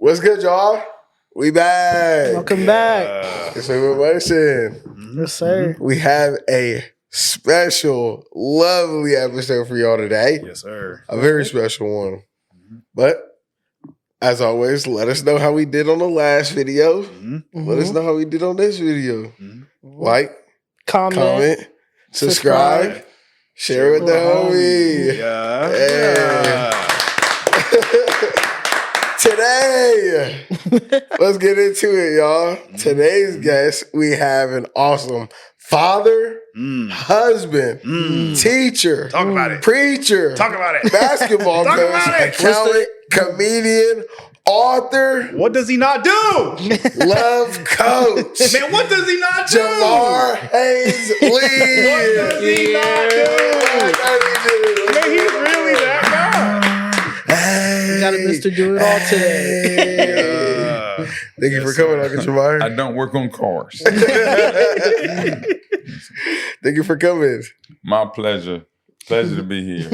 What's good, y'all? We back. Welcome back. It's Favorite Motion. Yes, sir. We have a special, lovely episode for y'all today. Yes, sir. A very special one. But as always, let us know how we did on the last video. Let us know how we did on this video. Like, comment, subscribe, share with the homie. Yeah. Today, let's get into it, y'all. Today's guest, we have an awesome father, husband, teacher, Talk about it. preacher, Talk about it. basketball Talk coach, about it. accountant, comedian, author, What does he not do? love coach, Man, what does he not do? Jamar, Haynes, What does he not do? Man, he's really that guy. We got a Mr. Do It All today. Thank you for coming, Uncle Jamar. I don't work on cars. Thank you for coming. My pleasure. Pleasure to be here.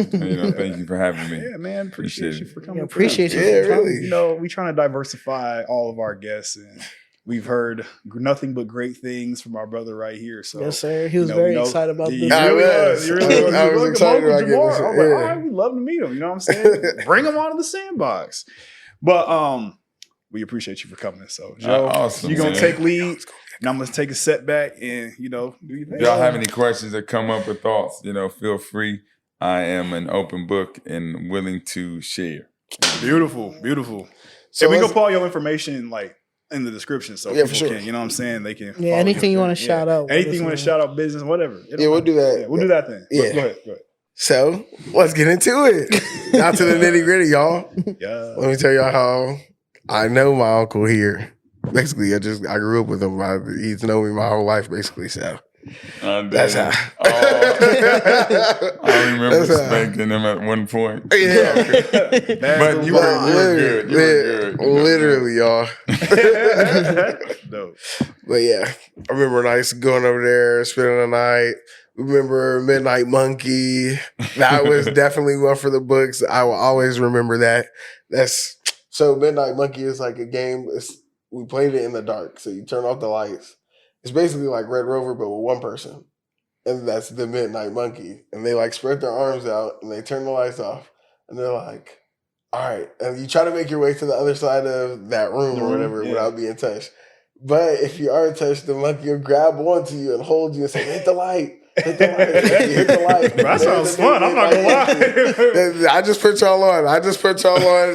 Thank you for having me. Yeah, man. Appreciate you for coming. Appreciate you. Yeah, really. You know, we trying to diversify all of our guests, and we've heard nothing but great things from our brother right here. So, Yes, sir. He was you know, very we know- excited about Yeah, this. I you really was. was. You really was. I was Look, excited Uncle about getting Jamar. this. I was like, all right, we'd love to meet him. You know what I'm saying? Bring him onto the Sandbox. But we appreciate you for coming. So, Joe, Awesome, you're gonna man. take lead, and I'm gonna take a setback, and do your thing. If y'all have any questions that come up or thoughts, feel free. I am an open book and willing to share. Beautiful, beautiful. So So we let's- gonna put all your information in the description, so Yeah, for people sure. can, you know what I'm saying? They can. Yeah, follow anything you wanna shout out, let anything us you want to know. shout out, business, whatever. It don't Yeah, we'll matter. do that. Yeah, we'll do that then. Yeah. Go ahead. So let's get into it. Now to the nitty gritty, y'all. Yeah. Let me tell y'all how I know my uncle here. Basically, I grew up with him. He's known me my whole life, basically. So that's how. I remember That's how. spanking him at one point. Yeah. But you were good. You were good. Literally, y'all. Dope. But yeah, I remember nights going over there, spending the night. Remember Midnight Monkey. That was definitely one for the books. I will always remember that. So Midnight Monkey is like a game. We played it in the dark. So you turn off the lights. It's basically like Red Rover, but with one person. And that's the Midnight Monkey. And they like spread their arms out and they turn the lights off. And they're like, all right. And you try to make your way to the other side of that room or whatever without being touched. But if you are touched, the monkey will grab onto you and hold you and say, hit the light. Hit the light. You hit the light. That sounds fun. I'm not gonna lie. I just put y'all on.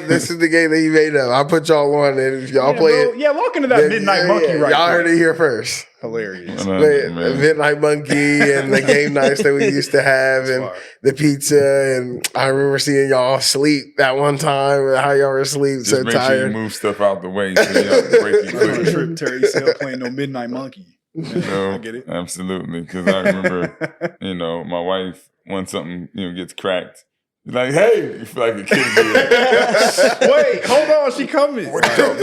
This is the game that he made up. I put y'all on, and if y'all play it, walk into that Midnight Monkey right y'all quick. heard it here first. Hilarious. But Midnight Monkey and the game nights that we used to have, and Fire. the pizza, and I remember seeing y'all sleep that one time. How y'all were asleep, Just so make sure you tired. move stuff out the way so you don't break your Road foot. trip, Terry Sale playing no Midnight Monkey. I get it. Absolutely. Because I remember, my wife, when something, gets cracked, she's like, hey, you feel like a kid again. Wait, hold on, she coming. Where'd it go?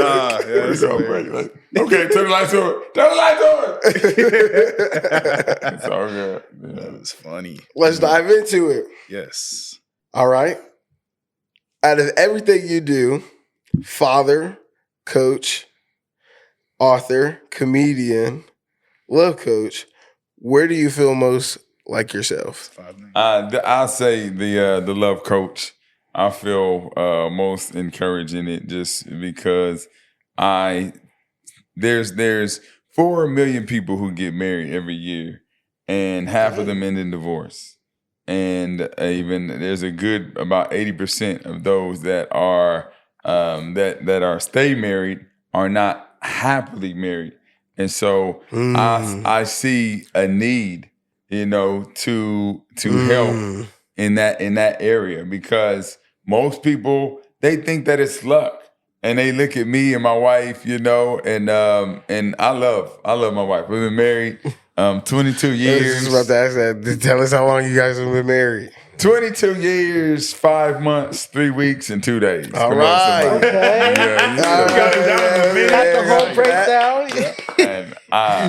Where'd it go, bro? Like, okay, turn the lights on. Turn the lights on. It's all good. Yeah. That was funny. Let's dive into it. Yes. All right. Out of everything you do, father, coach, author, comedian, love coach, where do you feel most like yourself? 5 names. I'll say the love coach. I feel most encouraged in it just because there's 4 million people who get married every year, and half of them end in divorce. And even there's a good about 80% of those that are that are stay married are not happily married. And so I see a need, to help in that area, because most people, they think that it's luck. And they look at me and my wife, and I love my wife. We've been married 22 I was years. just about to ask that. Tell us how long you guys have been married. 22 years, 5 months, 3 weeks, and 2 days. All Come on, right. somebody. Okay. Yeah, Got it down to the minute. Got the whole breakdown.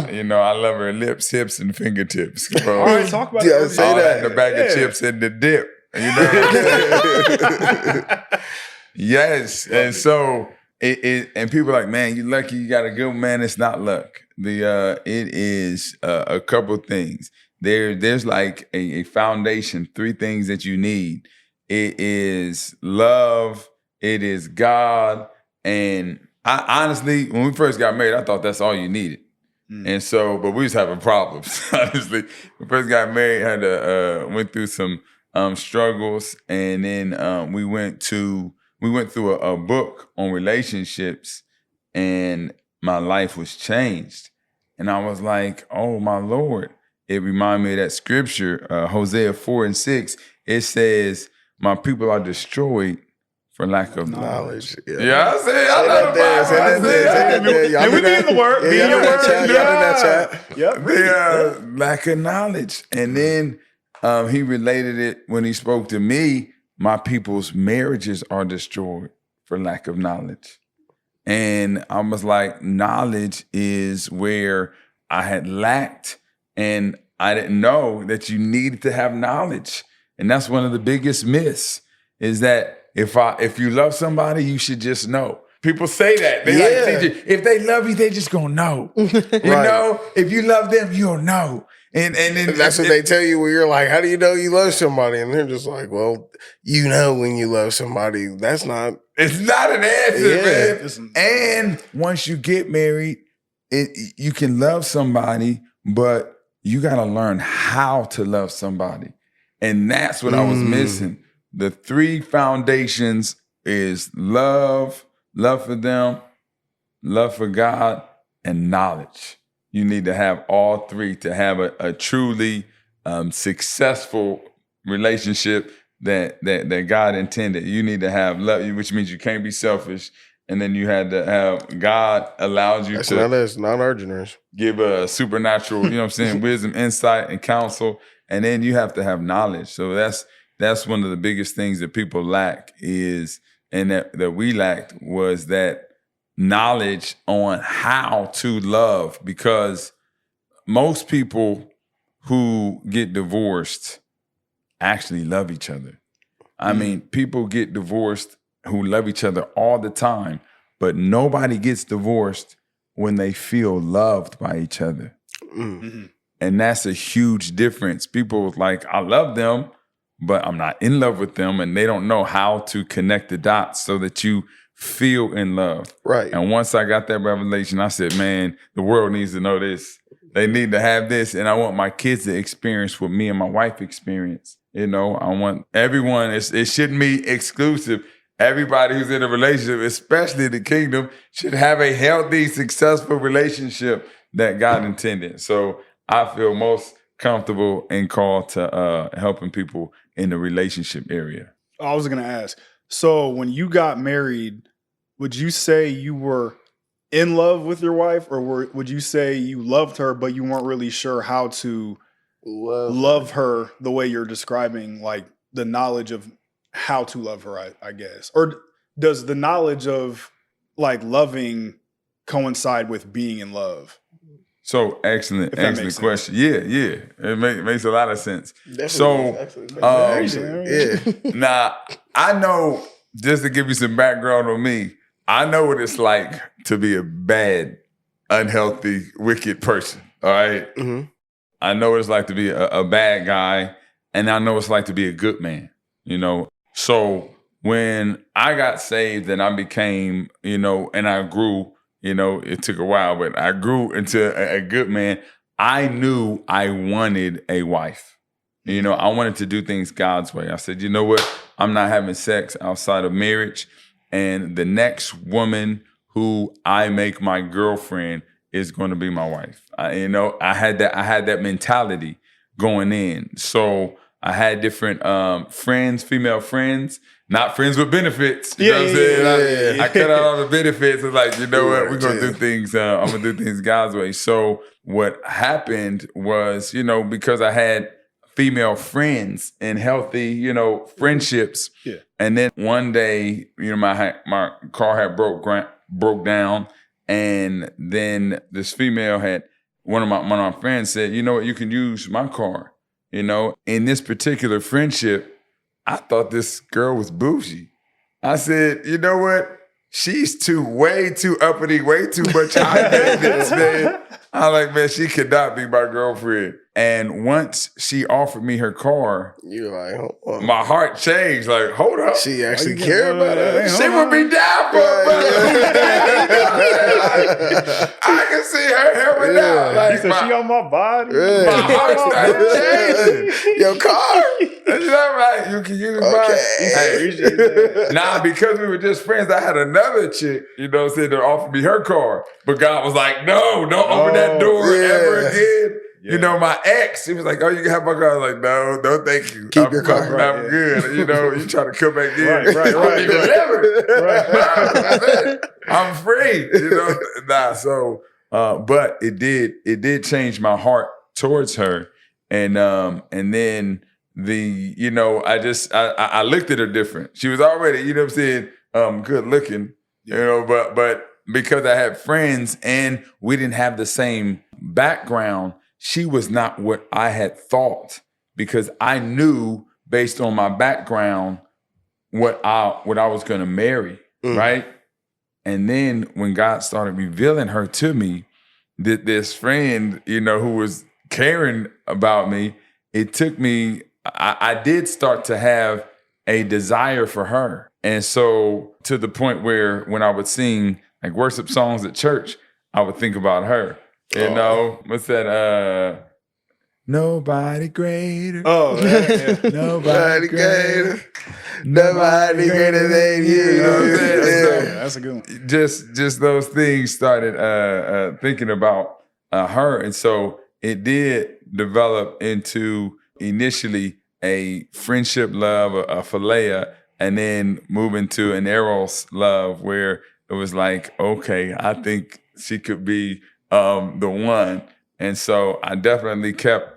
And I love her lips, hips, and fingertips. Come on. All right, talk about Yeah, it. say All that. that, the bag of Yeah. chips and the dip. You know what I'm saying? Yes. And so and people are like, man, you lucky you got a good man. It's not luck. It is a couple things. There's like a foundation, 3 things that you need. It is love, it is God, and I honestly, when we first got married, I thought that's all you needed. And so, but we was having problems. Honestly, when we first got married, went through some struggles, and then we went through a book on relationships, and my life was changed. And I was like, oh my Lord. It reminded me of that scripture, Hosea 4:6. It says, my people are destroyed for lack of knowledge. Yeah, I said, I love the Bible. And we be in the word. Be in the word. Yep. They lack of knowledge. And then he related it when he spoke to me, my people's marriages are destroyed for lack of knowledge. And I was like, knowledge is where I had lacked, and I didn't know that you needed to have knowledge. And that's one of the biggest myths, is that if you love somebody, you should just know. People say that. They like, if they love you, they just gonna know. You know, if you love them, you'll know. And that's what they tell you when you're like, how do you know you love somebody? And they're just like, well, you know when you love somebody. It's not an answer, man. And once you get married, you can love somebody, but you got to learn how to love somebody. And that's what I was missing. The 3 foundations is love for them, love for God, and knowledge. You need to have all 3 to have a truly successful relationship that God intended. You need to have love, which means you can't be selfish. And then you had to have, God allows you that's not our generation. Give a supernatural, you know what I'm saying, wisdom, insight, and counsel. And then you have to have knowledge. So that's one of the biggest things that people lack and that we lacked, was that knowledge on how to love, because most people who get divorced actually love each other. I mean, people get divorced who love each other all the time, but nobody gets divorced when they feel loved by each other. Mm-hmm. And that's a huge difference. People like, I love them, but I'm not in love with them, and they don't know how to connect the dots so that you feel in love. Right. And once I got that revelation, I said, man, the world needs to know this. They need to have this. And I want my kids to experience what me and my wife experience. You know, I want everyone, it shouldn't be exclusive. Everybody who's in a relationship, especially the kingdom, should have a healthy, successful relationship that God intended. So I feel most comfortable and called to helping people in the relationship area. I was going to ask, so when you got married, would you say you were in love with your wife, or would you say you loved her, but you weren't really sure how to love her the way you're describing, like the knowledge of how to love her, I guess? Or does the knowledge of like loving coincide with being in love? So excellent question. Yeah. It makes a lot of sense. Definitely. Now, I know, just to give you some background on me, I know what it's like to be a bad, unhealthy, wicked person. All right? Mm-hmm. I know what it's like to be a bad guy, and I know what it's like to be a good man, you know? So when I got saved and I became, you know, and I grew, you know, it took a while, but I grew into a good man. I knew I wanted a wife. You know, I wanted to do things God's way. I said, you know what? I'm not having sex outside of marriage. And the next woman who I make my girlfriend is going to be my wife. I had that mentality going in. So I had different friends, female friends, not friends with benefits. You know what I'm saying? I cut out all the benefits. It's like, you know what? We're going to do things, I'm going to do things God's way. So what happened was, you know, because I had female friends and healthy, you know, friendships. Yeah. And then one day, you know, my car had broke down. And then this female one of my friends said, you know what, you can use my car. You know, in this particular friendship, I thought this girl was bougie. I said, you know what? she's way too uppity, way too much high maintenance, man. I'm like, man, she could not be my girlfriend. And once she offered me her car, You're like, hold on. my heart changed. Like, hold up. She actually cared about us. She would be down for it, brother. I can see her helping down. He Like, said, she on my body. my heart started changing. Your car. And you know, like, you can use mine. Hey, nah, because we were just friends, I had another chick, you know, said to offer me her car. But God was like, no, don't open that door ever again. Yeah. You know, my ex, he was like, oh, you can have my car. I was like, no, thank you. Keep your car. I'm good. You know, you try to come back in. Right. I don't even live it. I'm free. You know, so, but it did change my heart towards her. And then I looked at her different. She was already, you know what I'm saying, good looking, you know, but because I had friends and we didn't have the same background, she was not what I had thought, because I knew based on my background what I was going to marry, right? And then when God started revealing her to me, this friend, you know, who was caring about me, it took me, I did start to have a desire for her. And so to the point where when I would sing like worship songs at church, I would think about her. You know, what's that? Nobody greater. Oh, yeah. Nobody greater. Nobody greater than you. You know what I'm saying? So, That's a good one. just those things started thinking about her. And so it did develop into initially a friendship love, a philia, and then move into an eros love where it was like, okay, I think she could be the one. And so I definitely kept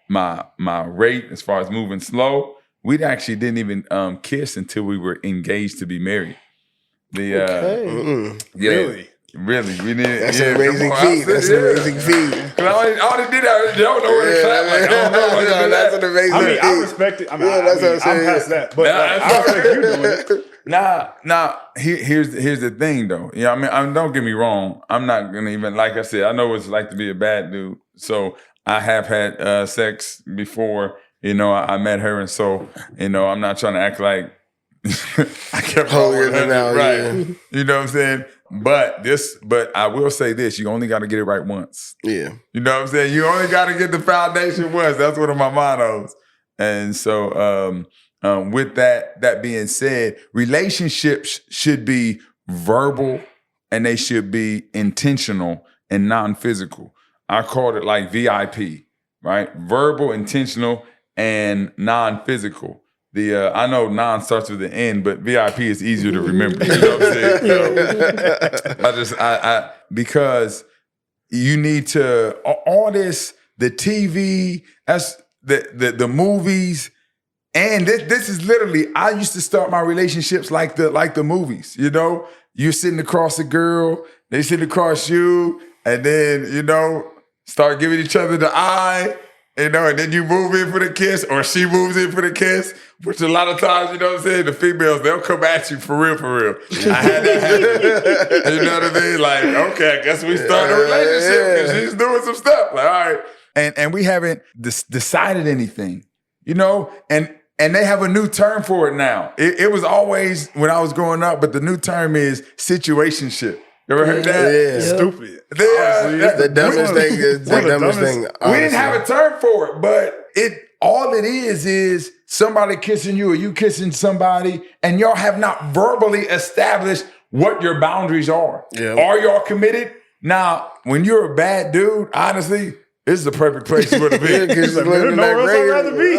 my rate as far as moving slow. We actually didn't even kiss until we were engaged to be married. Really? Really, we did. That's an amazing feat. That's an amazing feat. All they did, I don't know where to clap. Like, I don't know what to do. That's an amazing feat. I respect it. I mean, that's what I'm I'm saying. past that. But I respect you doing it. Here's the thing though. Yeah, I mean, don't get me wrong. I'm not gonna even, like I said, I know what it's like to be a bad dude. So I have had sex before. You know, I met her, and so you know, I'm not trying to act like I kept holier than thou, right? yeah. You know what I'm saying? But I will say this: you only got to get it right once. Yeah. You know what I'm saying? You only got to get the foundation once. That's one of my mottos. And so, with that being said, relationships should be verbal and they should be intentional and non-physical. I called it like VIP, right? Verbal, intentional, and non-physical. I know non starts with the N, but VIP is easier to remember. You know what I'm saying? Because you need to, all this, the TV, that's the movies, and this is literally, I used to start my relationships like the movies, you know? You're sitting across a girl, they sitting across you, and then, you know, start giving each other the eye, you know, and then you move in for the kiss, or she moves in for the kiss, which a lot of times, you know what I'm saying, the females, they'll come at you for real. I had that happen. You know what I mean? Like, okay, I guess we started a relationship because she's doing some stuff. Like, all right. And we haven't decided anything, you know, and they have a new term for it now. It was always when I was growing up, but the new term is situationship. You ever heard that? Yeah. Stupid. The dumbest thing is the dumbest thing. We didn't have a term for it, but all it is somebody kissing you or you kissing somebody, and y'all have not verbally established what your boundaries are. Yeah. Are y'all committed? Now, when you're a bad dude, honestly, this is the perfect place for to be. Because Like, man, nowhere else I'd rather be.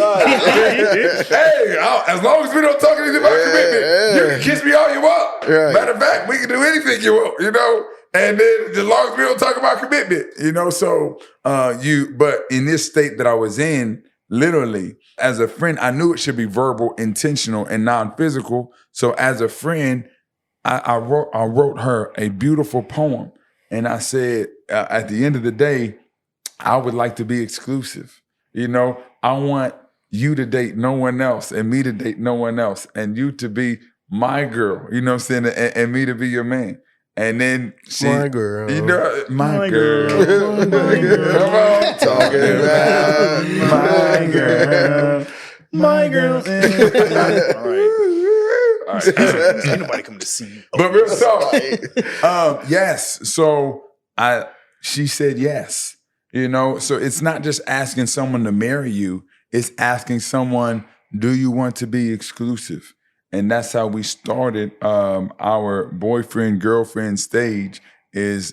Hey, as long as we don't talk anything about commitment, you can kiss me all you want. Right. Matter of fact, we can do anything you want, you know? And then as long as we don't talk about commitment, you know? So but in this state that I was in, literally, as a friend, I knew it should be verbal, intentional, and non-physical. So as a friend, I wrote her a beautiful poem. And I said, at the end of the day, I would like to be exclusive. You know, I want you to date no one else and me to date no one else and you to be my girl, you know what I'm saying, and me to be your man. And then she, My girl. you know, my girl. My girl. Come on, Talking about my girl. My girl. All right. Ain't nobody coming to see you. But real talk. Yes. So she said yes. You know, so it's not just asking someone to marry you, it's asking someone, do you want to be exclusive? And that's how we started our boyfriend, girlfriend stage is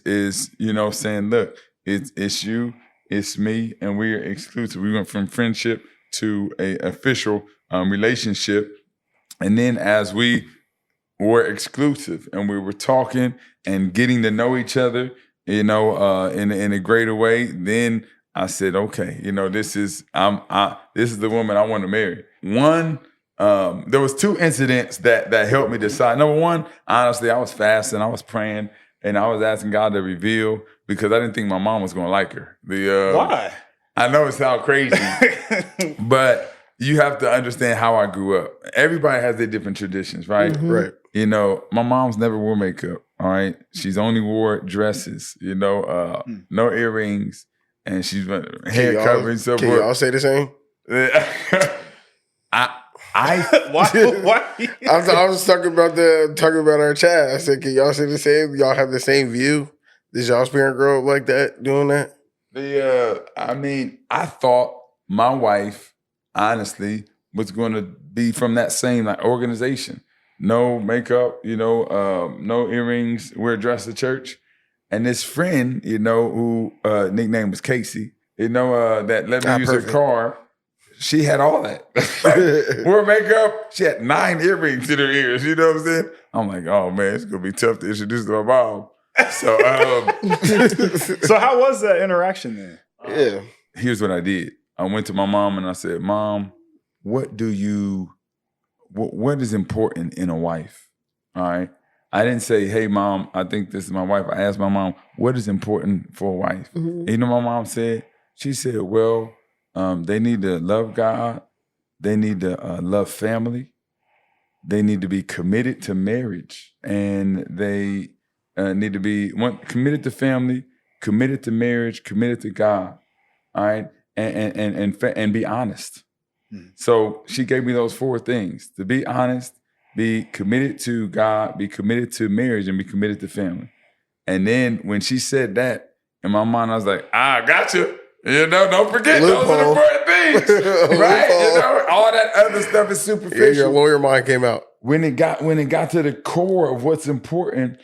you know, saying, look, it's you, it's me, and we're exclusive. We went from friendship to a official relationship. And then as we were exclusive and we were talking and getting to know each other, you know, in a greater way, then I said, okay, you know, this is the woman I want to marry. There was 2 incidents that helped me decide. Number 1, honestly, I was fasting, I was praying, and I was asking God to reveal because I didn't think my mom was going to like her. Why? I know it sounds crazy, but you have to understand how I grew up. Everybody has their different traditions, right? Mm-hmm. Right. You know, my mom's never wore makeup, all right? She's only wore dresses, you know, no earrings, and she's hair covering. So can y'all say the same? Why? I was talking about our chat. I said, can y'all say the same? Y'all have the same view? Did y'all's parent grow up like that, doing that? I mean, I thought my wife, honestly, was going to be from that same organization. No makeup, you know, no earrings, wear a dress to church. And this friend, you know, who nickname was Casey, you know, that let me use her car. She had all that. Wore makeup. She had 9 earrings in her ears. You know what I'm saying? I'm like, oh man, it's gonna be tough to introduce to my mom. So, so how was that interaction then? Yeah. Here's what I did. I went to my mom and I said, Mom, what is important in a wife? All right. I didn't say, hey, Mom, I think this is my wife. I asked my mom, what is important for a wife? Mm-hmm. And you know what my mom said? She said, well, they need to love God. They need to love family. They need to be committed to marriage. And they need to be committed to family, committed to marriage, committed to God. All right. And be honest. Mm-hmm. So she gave me those 4 things: to be honest, be committed to God, be committed to marriage, and be committed to family. And then when she said that, in my mind, I was like, gotcha. You know, don't forget, those are the important things, right? You know, all that other stuff is superficial. Yeah, your lawyer mind came out. When it got to the core of what's important,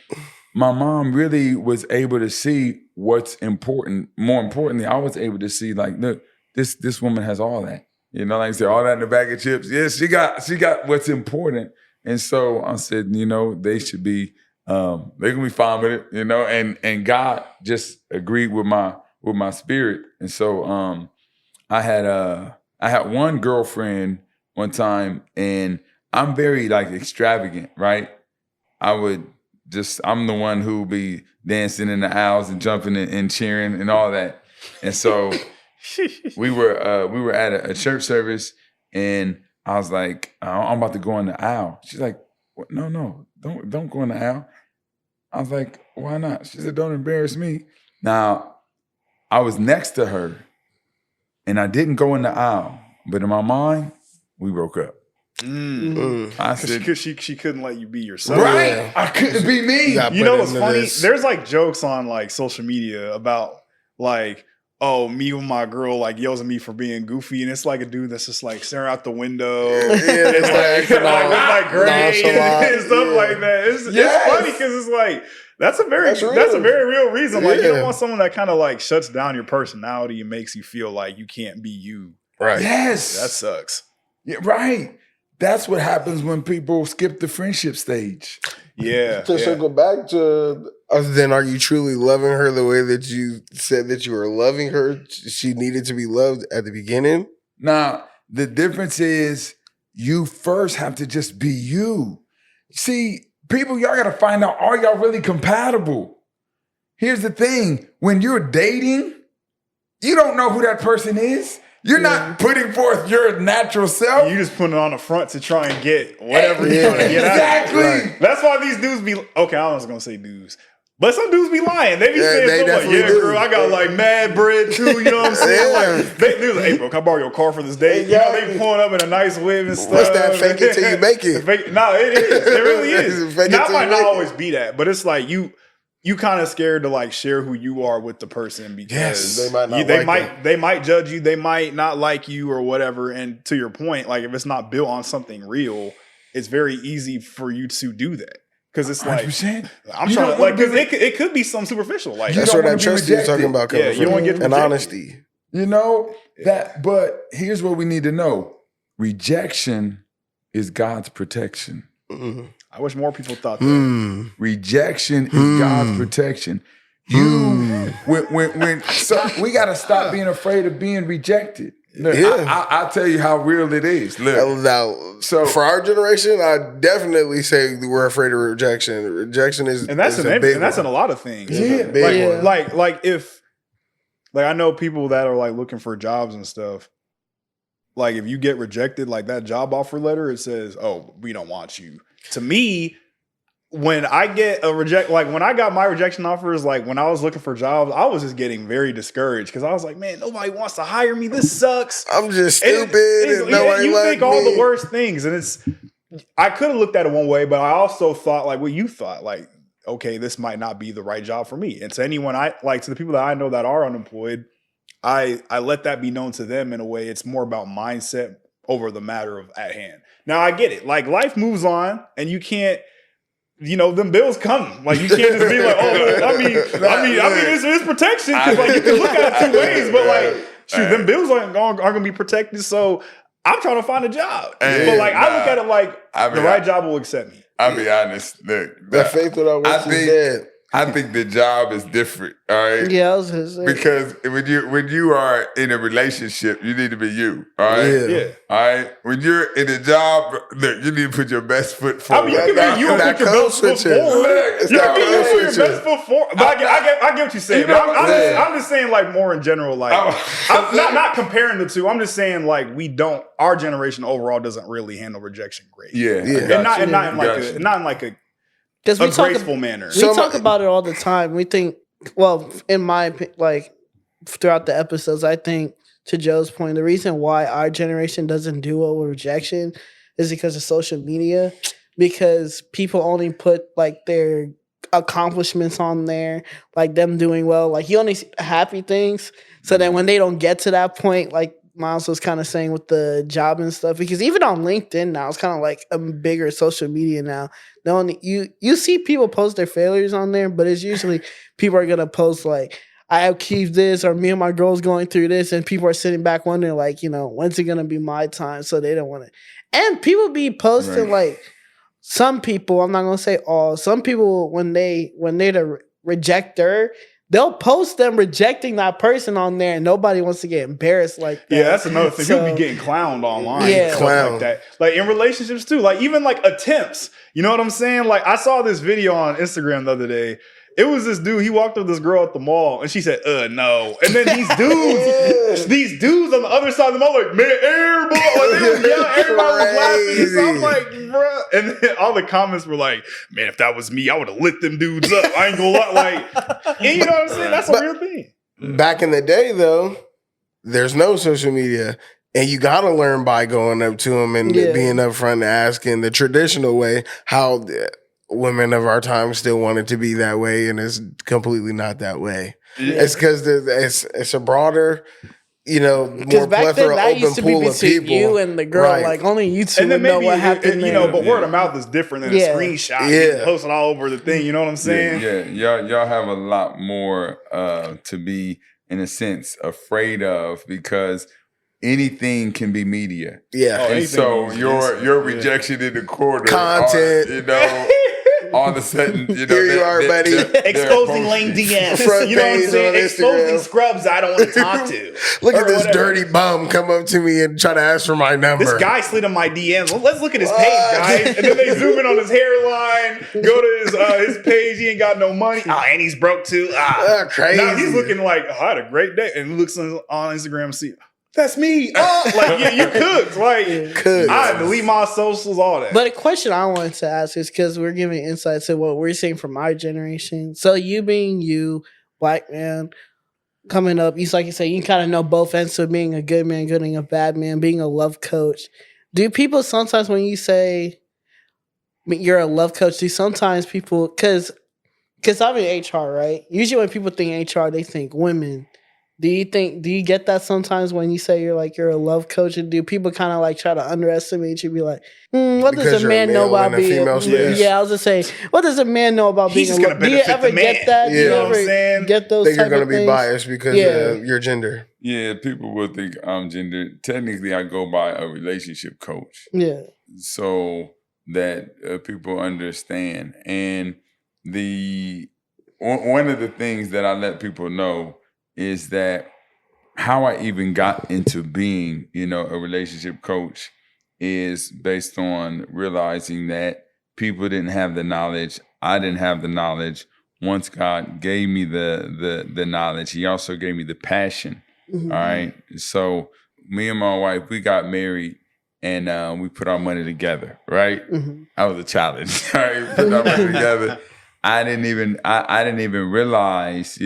my mom really was able to see what's important. More importantly, I was able to see, like, look, this woman has all that. You know, like I said, all that in the bag of chips. Yeah, she got what's important. And so I said, you know, they should be, they can be fine with it, you know, and God just agreed with my spirit. And so I had one girlfriend one time, and I'm very like extravagant, right? I'm the one who be dancing in the aisles and jumping and cheering and all that. And so we were at a church service, and I was like, I'm about to go in the aisle. She's like, no, don't go in the aisle. I was like, why not? She said, don't embarrass me. Now, I was next to her, and I didn't go in the aisle, but in my mind, we broke up. I said she couldn't let you be yourself. Right. Yeah. I couldn't be me. You know what's funny? There's like jokes on like social media about like, oh, me with my girl like yells at me for being goofy, and it's like a dude that's just like staring out the window. It's like with like gray and stuff like that. It's funny because it's like that's a very real reason. Like you don't want someone that kind of like shuts down your personality and makes you feel like you can't be you. Right. Yes. That sucks. Yeah, right. That's what happens when people skip the friendship stage. Yeah. To circle back to, then are you truly loving her the way that you said that you were loving her? She needed to be loved at the beginning? Now, the difference is you first have to just be you. See, people, y'all got to find out, are y'all really compatible? Here's the thing. When you're dating, you don't know who that person is. You're not putting forth your natural self. You just putting it on the front to try and get whatever you're trying to get exactly. out of it. Right. That's why these dudes be okay. I was gonna say dudes, but some dudes be lying. They be saying stuff like, "Yeah, girl, I got like mad bread too." You know what I'm saying? Like they was like, "Hey, bro, can I borrow your car for this day?" You know, they be pulling up in a nice whip and stuff. What's that? Fake it till you make it. No, it is. It really is. Now, it might not always be that, but it's like you kind of scared to like share who you are with the person because they might judge you, they might not like you or whatever. And to your point, like if it's not built on something real, it's very easy for you to do that because it's 100%. Like I'm trying to like because it could be something superficial. Like that's what that trust you're talking about. Yeah, you don't want to get and honesty. You know that, but here's what we need to know: rejection is God's protection. Mm-hmm. I wish more people thought that. Rejection is God's protection. So we got to stop being afraid of being rejected. Look, I'll tell you how real it is. Look, now, so for our generation, I definitely say we're afraid of rejection. Rejection is, and that's in a lot of things. Yeah, like if I know people that are like looking for jobs and stuff. Like if you get rejected, like that job offer letter, it says, "Oh, we don't want you." To me, when I get a when I got my rejection offers, like when I was looking for jobs, I was just getting very discouraged because I was like, man, nobody wants to hire me. This sucks. I'm just stupid. And nobody you think all me. the worst things. And I could have looked at it one way, but I also thought like what you thought, like, okay, this might not be the right job for me. And to anyone to the people that I know that are unemployed, I let that be known to them in a way. It's more about mindset over the matter of at hand. Now I get it. Like life moves on, and you can't, them bills come. Like you can't just be like, oh, I mean, it's protection because like you can look at it two ways, but like, shoot, them bills aren't gonna be protected. So I'm trying to find a job, but like I look at it like the right job will accept me. I'll be honest. Look, that faith without works is dead. I think the job is different, all right? Yeah, I was gonna say. Because when you are in a relationship, you need to be you, all right? Yeah. All right? When you're in a job, look, you need to put your best foot forward. I mean, you can be you and put your best foot forward. You can be you and put your best foot forward. But I get what you're saying. I'm just saying like more in general, like I'm not comparing the two. I'm just saying like our generation overall doesn't really handle rejection great. Yeah. And not in like a graceful manner. We talk about it all the time. We think, well, in my opinion, like throughout the episodes, I think to Joe's point, the reason why our generation doesn't do well with rejection is because of social media. Because people only put like their accomplishments on there, like them doing well. Like you only see happy things. So then when they don't get to that point, like Myles was kind of saying with the job and stuff, because even on LinkedIn now, it's kind of like a bigger social media now. You see people post their failures on there, but it's usually people are going to post like, I achieved this, or me and my girl's going through this, and people are sitting back wondering like, when's it going to be my time? So they don't want to. And people be posting like, some people, I'm not going to say all, some people when they the rejecter, they'll post them rejecting that person on there, and nobody wants to get embarrassed like that. Yeah, that's another thing. People be getting clowned online. Yeah. Stuff like that. Like in relationships too. Like even like attempts. You know what I'm saying? Like I saw this video on Instagram the other day. It was this dude, he walked up with this girl at the mall, and she said, no. And then these dudes on the other side of the mall, like, man, everybody, like, they were yelling, everybody was laughing. So I'm like, bruh. And then all the comments were like, man, if that was me, I would have lit them dudes up. I ain't gonna lie. Like, and you know what I'm saying? That's a real thing. Back in the day, though, there's no social media. And you got to learn by going up to them and being upfront and asking the traditional way how women of our time still want it to be that way, and it's completely not that way. Yeah. It's because it's a broader, more plethora, open pool of people. You and the girl, like only you two would know what happened. But word of mouth is different than a screenshot. Yeah, posted all over the thing. You know what I'm saying? Yeah. Y'all have a lot more to be, in a sense, afraid of, because anything can be media. Yeah. And so your rejection in the corner, content, all of a sudden, here you are, buddy. Exposing lame DMs. You know what I'm saying? Exposing scrubs I don't want to talk to. Look at this dirty bum come up to me and try to ask for my number. This guy slid in my DMs. Let's look at his page, guys. And then they zoom in on his hairline, go to his page. He ain't got no money. And he's broke too. Crazy. Now he's looking like, I had a great day. And he looks on Instagram and see, That's me. Like you cooked. Like Cooked. I delete my socials, all that. But a question I wanted to ask is because we're giving insights to what we're seeing from our generation. So you being you, black man, coming up, you like you say, you kind of know both ends. So being a good man, being a bad man, being a love coach. Do people sometimes when you say you're a love coach, do sometimes people because I'm in HR, right? Usually when people think HR, they think women. Do you get that sometimes when you say you're a love coach? And do people kind of like try to underestimate you? Be like, what Because does a you're man a know male about and a being? female space. Yeah, I was just saying, what does a man know about He's being? just gonna Do you benefit ever the man. get that? Do You you know what I'm ever saying? get those? Think you're type going of to be things? biased because Yeah. of your gender. Yeah, people will think I'm gender. Technically, I go by a relationship coach, Yeah. so that people understand. And one of the things that I let people know is that how I even got into being, a relationship coach is based on realizing that people didn't have the knowledge. I didn't have the knowledge. Once God gave me the knowledge, He also gave me the passion. Mhm. All right. So me and my wife, we got married and we put our money together, right? Mm-hmm. That was a challenge. Right? Put our money together. I didn't even realize,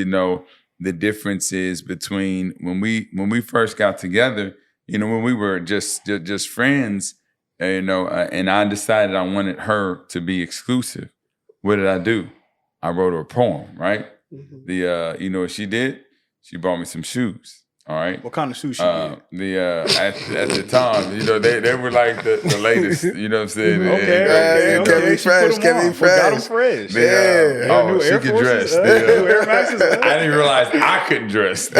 the differences between when we first got together, when we were just friends, and I decided I wanted her to be exclusive. What did I do? I wrote her a poem, right? Mm-hmm. You know what she did? She bought me some shoes. All right. What kind of shoes she get? At the time, they were like the latest. You know what I'm saying? Okay. Kept me fresh. Kept me fresh. Got them fresh. Oh, she could dress. New Air Maxes. I didn't realize I couldn't dress.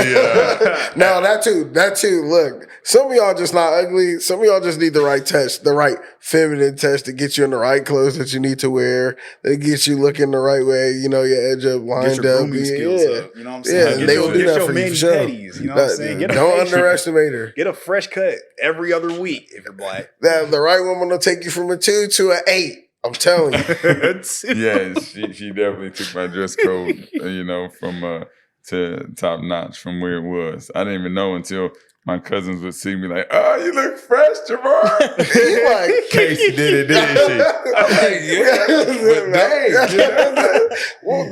No, that too. Look, some of y'all just not ugly. Some of y'all just need the right touch, the right feminine touch to get you in the right clothes that you need to wear, that get you looking the right way. Your edge up, Get lined your up. grooming skills up. You know what I'm saying? Yeah, Get they your, will do get that your for you, mani for sure. pedis, you know what I'm saying? Get a Don't facial. underestimate her. Get a fresh cut every other week if you're black. The right woman will take you from a 2 to an 8. I'm telling you. Yeah, she definitely took my dress code, from to top notch from where it was. I didn't even know until my cousins would see me like, "Oh, you look fresh, Jamar." You like, Casey did it, didn't she? I'm like, yeah, but dang, what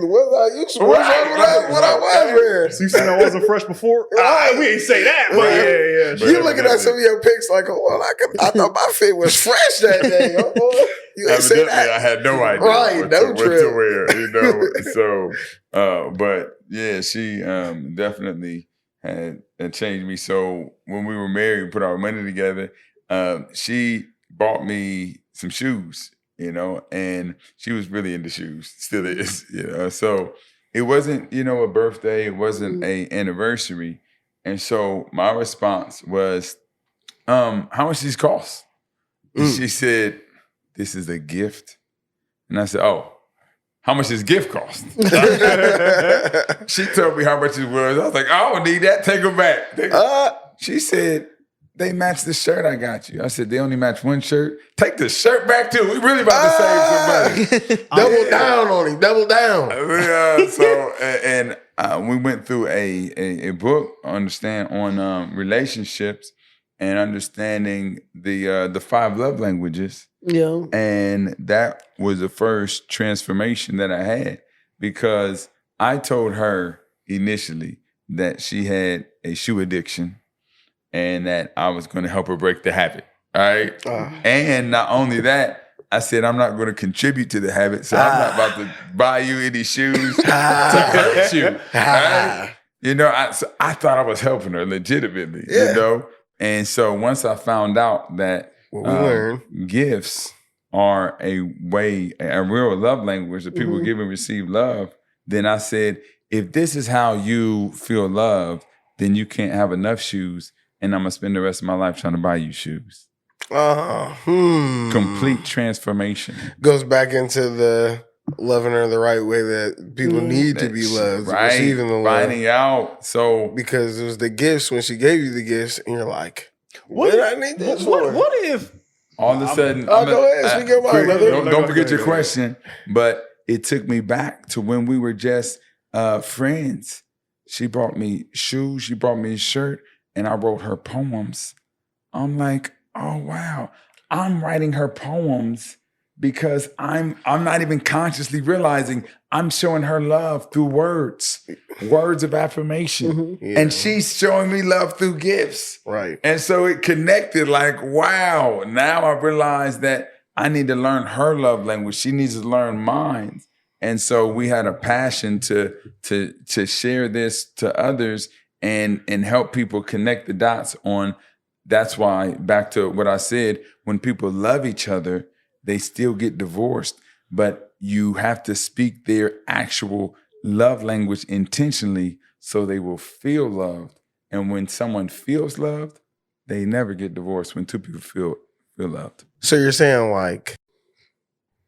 I was wearing. So you said I wasn't fresh before? We ain't say that, but yeah. But You looking at some of your pics like, I thought my fit was fresh that day. Oh, boy. You ain't say evidently, that. I had no idea Right, what no to trip. wear, So, but yeah, she definitely had changed me. So when we were married, we put our money together. She bought me some shoes, and she was really into shoes, still is, So it wasn't, a birthday, it wasn't a anniversary, and so my response was, "How much these cost?" And she said, "This is a gift," and I said, "Oh. How much does gift cost?" She told me how much it was. I was like, "I don't need that. Take them back." She said, "They match the shirt I got you." I said, "They only match one shirt. Take the shirt back too. We really about to save some money." Double down on him. Double down. We went through a book on relationships and understanding the 5 love languages. Yeah. And that was the first transformation that I had, because I told her initially that she had a shoe addiction and that I was going to help her break the habit. All right. And not only that, I said, I'm not going to contribute to the habit, so I'm not about to buy you any shoes to hurt you. Right? I thought I was helping her legitimately, And so once I found out that gifts are a real love language that people give and receive love, then I said, if this is how you feel loved, then you can't have enough shoes, and I'm going to spend the rest of my life trying to buy you shoes. Complete transformation. Goes back into the loving her the right way that people need to be loved. Right. Receiving the love. Finding out. So, because it was the gifts when she gave you the gifts, and you're like, what did I need this for? What if all of a sudden, go ahead, speak your mind, brother. Don't forget your question. But it took me back to when we were just friends. She brought me shoes. She brought me a shirt. and I wrote her poems. I'm like, oh wow, I'm writing her poems because I'm not even consciously realizing I'm showing her love through words of affirmation. Mhm. Yeah. And she's showing me love through gifts. Right. And so it connected like, wow, now I realize that I need to learn her love language. She needs to learn mine. And so we had a passion to share this to others and help people connect the dots on. That's why, back to what I said, when people love each other, they still get divorced, but you have to speak their actual love language intentionally so they will feel loved. And when someone feels loved, they never get divorced when two people feel loved. So you're saying like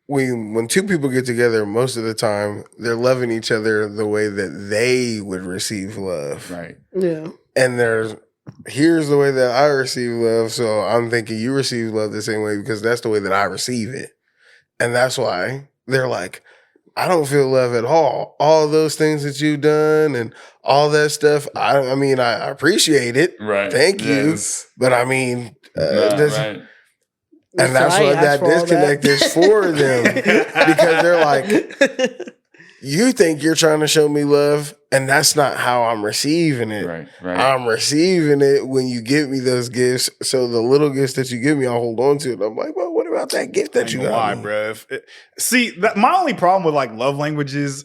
when two people get together, most of the time they're loving each other the way that they would receive love. Right. Yeah. And here's the way that I receive love. So I'm thinking you receive love the same way because that's the way that I receive it. And that's why they're like, I don't feel love at all. All those things that you've done and all that stuff. I mean, I appreciate it. Right. Thank you. Yes. But I mean, Right. and that's So I why that asked for all disconnect that. is for them because they're like, you think you're trying to show me love, and that's not how I'm receiving it. Right. I'm receiving it when you give me those gifts. So the little gifts that you give me, I'll hold on to it. I'm like, well, what about that gift that you got? Why, me? bro? My only problem with like love languages,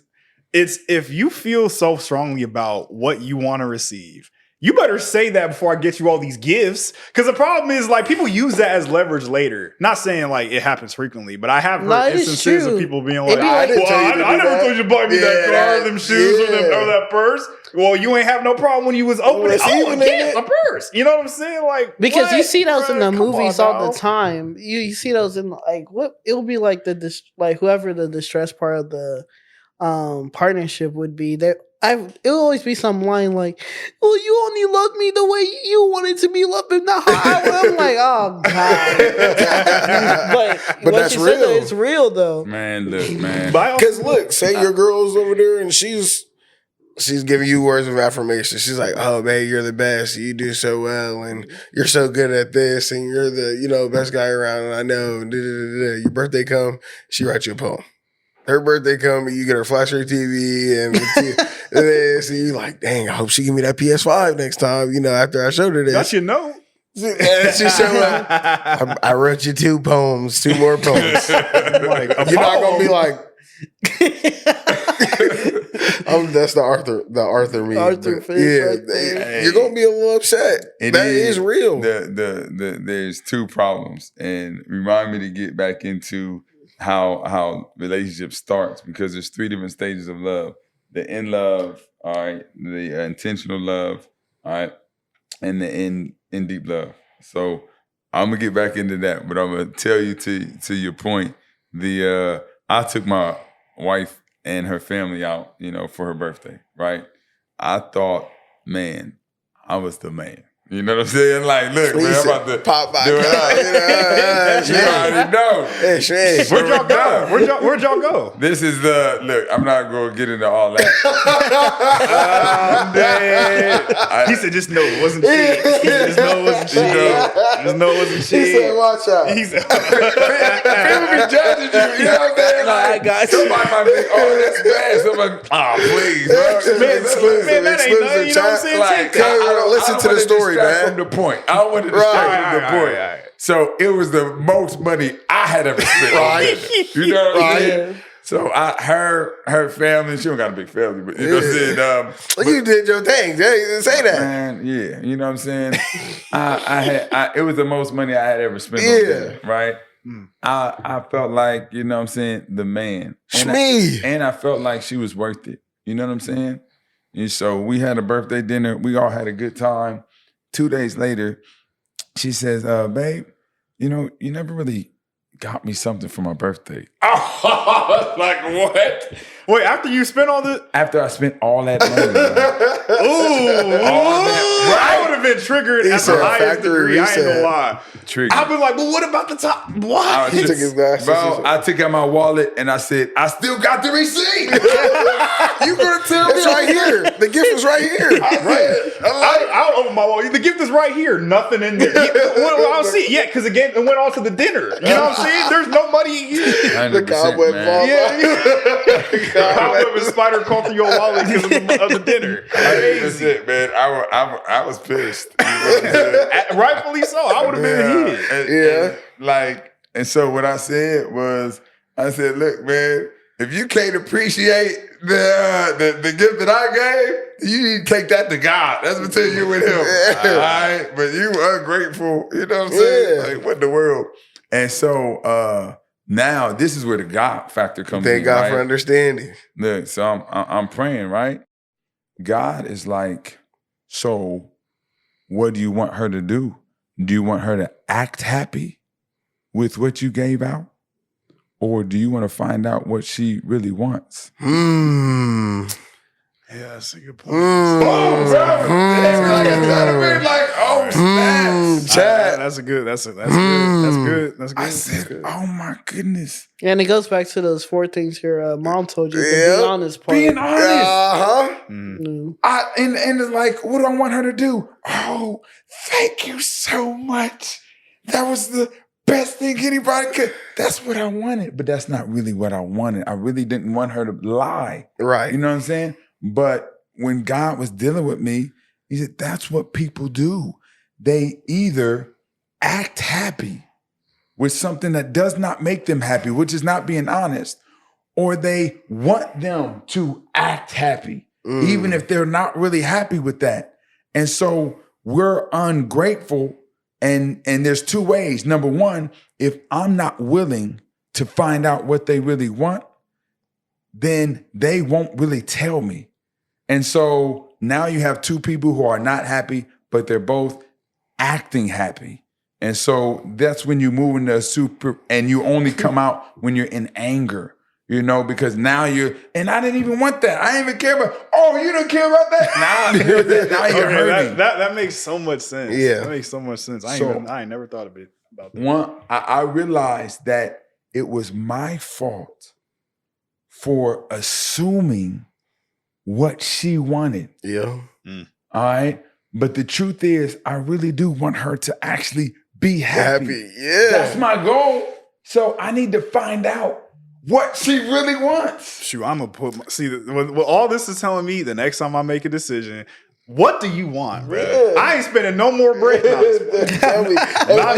it's if you feel so strongly about what you want to receive, you better say that before I get you all these gifts. Because the problem is, like, people use that as leverage later. Not saying like it happens frequently, but I have heard it's instances true. of people being It like, be like- I never told you to buy me that car, them shoes, or that purse. Well, you ain't have no problem when you was opening Receiving a it. purse. You know what I'm saying? Like, Because you what, see those in bruh? the Come movies on all now. the time. You see those in like what it'll be like like whoever the distress part of the partnership would be. It'll always be some line like, "Well, you only love me the way you wanted to be loved, and not how I would." I'm like, "Oh God!" But once that's you said that, real. it's real though. Man, look, man. Because look, say your girl's over there and she's giving you words of affirmation. She's like, "Oh, babe, you're the best. You do so well, and you're so good at this, and you're the best guy around." And I know. Your birthday come, she writes you a poem. Her birthday come, and you get her flat screen TV and this, and you like, dang, I hope she give me that PS5 next time. After I showed her this, That you know. and she showed up. I wrote you 2 poems, 2 more poems. Like, You're not gonna be like. That's the Arthur meme. Arthur but face right there. You're gonna be a little upset. That is real. There's 2 problems, and remind me to get back into how relationship starts, because there's 3 different stages of love: the in love, all right, the intentional love, all right, and the in deep love. So I'm gonna get back into that, but I'm gonna tell you to your point. I took my wife and her family out, for her birthday, right? I thought, man, I was the man. You know what I'm saying? Like, look, man, I'm about to pop by. do it out. You already know. Hey, shit. Where'd y'all go? Where'd y'all go? This is look, I'm not going to get into all that. I'm dead. He said, just know it wasn't cheap. He said, just know it wasn't cheap. Just know it wasn't cheap. He said, watch out. He said, People be judging you, you know what I'm saying? No, I got you. Somebody might think, oh, that's bad. Somebody, please, bro. man, that ain't nothing. You know what I'm saying? Like, TikTok. I don't listen to the story, man. From the point. I don't want to distract from the point. Right. So it was the most money I had ever spent. Right. You know what I'm Right. saying? So her family, she don't got a big family, but you know what I'm saying? Well, you did your thing. Say that. Man, yeah, you know what I'm saying? It was the most money I had ever spent on Yeah. dinner, right? I felt like, you know what I'm saying, the man. And I felt like she was worth it. You know what I'm saying? And so we had a birthday dinner. We all had a good time. 2 days later, she says, babe, you never really got me something for my birthday. Oh, like what? Wait, after you spent all the After I spent all that money. I would have been triggered at the highest degree. I ain't gonna lie. Triggered. I've been like, but what about the top? What? He took his glasses. Bro, I took out my wallet and I said, I still got the receipt. You gonna tell me? It's right here. The gift is right here. I don't open my wallet. The gift is right here. Nothing in there. Well, I'll see. Yeah, because again, it went on to the dinner. You know what I'm saying? There's no money in here. The cowboy ball. Cowboy and spider caught through your wallet because of the dinner. That's it, man. I was pissed. Rightfully so. I would have been hit. And so what I said was, I said, look, man, if you can't appreciate the gift that I gave, you need to take that to God. That's between you and him. All right? But you ungrateful. You know what I'm saying? Like, what in the world? And so now this is where the God factor comes in. Thank God right? for understanding. Look, so I'm praying, right? God is like, so what do you want her to do? Do you want her to act happy with what you gave out? Or do you want to find out what she really wants? Yeah, that's a good point. Chat. That's good. That's good. I said, oh my goodness. And it goes back to those 4 things your mom told you. Yeah. The be honest part. Being honest. Mm. And it's like, what do I want her to do? Oh, thank you so much. That was the best thing anybody could. That's what I wanted, but that's not really what I wanted. I really didn't want her to lie. Right. You know what I'm saying? But when God was dealing with me, he said, that's what people do. They either act happy with something that does not make them happy, which is not being honest, or they want them to act happy, even if they're not really happy with that. And so we're ungrateful. And there's 2 ways. Number 1, if I'm not willing to find out what they really want, then they won't really tell me. And so now you have 2 people who are not happy, but they're both acting happy. And so that's when you move into a super, and you only come out when you're in anger, you know, because now and I didn't even want that. I didn't even care about, oh, you don't care about that? Now you're hurting. That makes so much sense. Yeah. That makes so much sense. I ain't never thought of it about that. One, I realized that it was my fault for assuming what she wanted. Yeah. All right. But the truth is, I really do want her to actually be happy. Yeah. That's my goal. So I need to find out what she really wants. Shoot, I'm gonna what all this is telling me, the next time I make a decision, what do you want, bro? Yeah. I ain't spending no more bread. Tell me. Not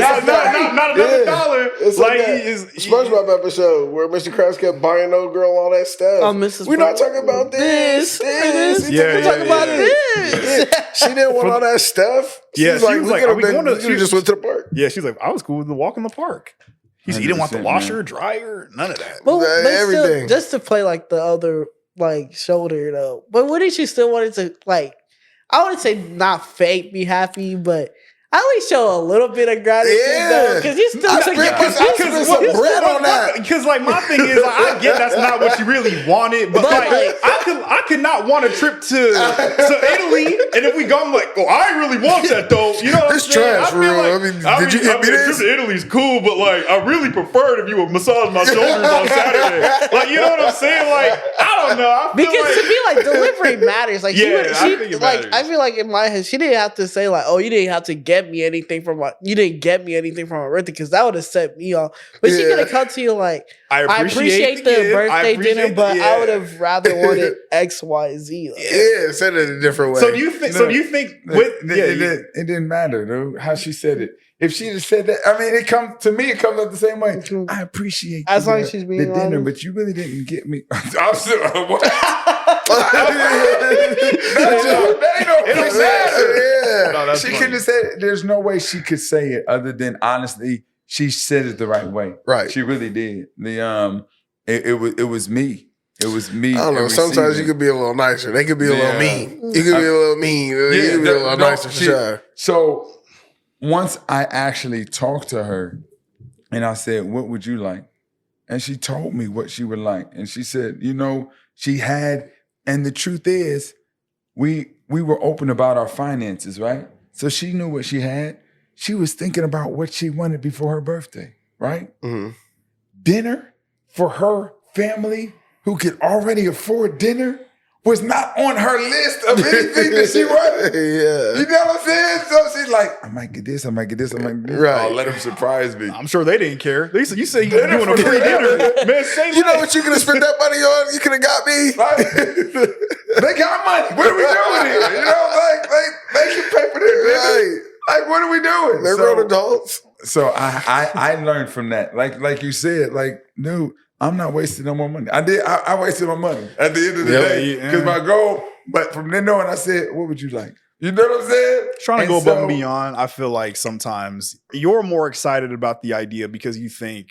another dollar. It's like that SpongeBob episode where Mr. Krabs kept buying old girl all that stuff. Oh, Mrs. We're not Brown. talking about this. Yeah, Talking about this. She didn't want all that stuff. Yeah, She's she like, was we like, could are have we been. going to- You just went to the park. Yeah, she's like, I was cool with the walk in the park. He said he didn't want the 100%, washer, dryer, none of that. But Everything. still, just to play like the other like shoulder though. But wouldn't you still want it to like? I wouldn't say not fake be happy, but at least show a little bit of gratitude though, because you still I took spent some bread on that. Because like my thing is, like, I get that's not what you really wanted, but like I could not want a trip to Italy, and if we go, I'm like, oh, I really want that though. You know what I'm This saying? trash, I feel bro. like, I mean, did you get me a this? trip to Italy's cool, but like I really preferred if you would massage my shoulders on Saturday. Like, you know what I'm saying? Like, I don't know. I feel because like, to me, like delivery matters. Like Yeah, I think it like matters. I feel like in my head, she didn't have to say like, "Oh, you didn't have to get me anything from my birthday," because that would have set me off. But she could have come to you like, I "I appreciate the gift. birthday appreciate dinner, but the- I would have rather wanted X, Y, Z." Like, Yeah, said it a different way. So do you think with It didn't matter, dude, how she said it. If she just said that, I mean, it comes up the same way. I appreciate As long as she's being the dinner, honest. but you really didn't get me. I'm still, what? It don't matter. Yeah. No, that's She funny. couldn't have said it. There's no way she could say it other than honestly, she said it the right way. Right. She really did. It was me. It was me. I don't know. Sometimes you could be a little nicer. They could be a little mean. You could be a little mean. You could be a little nicer for sure. So once I actually talked to her, And I said, what would you like? And she told me what she would like. And she said, she had, and the truth is, we were open about our finances, right? So she knew what she had. She was thinking about what she wanted before her birthday, right? Mm-hmm. Dinner for her family who could already afford dinner was not on her list of anything that she wanted. Yeah. You know what I'm saying? So she's like, I might get this, I might get this. Right. I'll let them surprise me. I'm sure they didn't care. They said, you say you want a free dinner. Man, say You know what you could have spent that money on? You could have got me. Right? They got money. What are we doing here? They should pay for their dinner. Right. Like, what are we doing? They're grown adults. So I learned from that. Like you said, dude, I'm not wasting no more money. I wasted my money at the end of the day. Because my goal, but from then on, I said, what would you like? You know what I'm saying? Trying to go above and beyond, I feel like sometimes you're more excited about the idea because you think,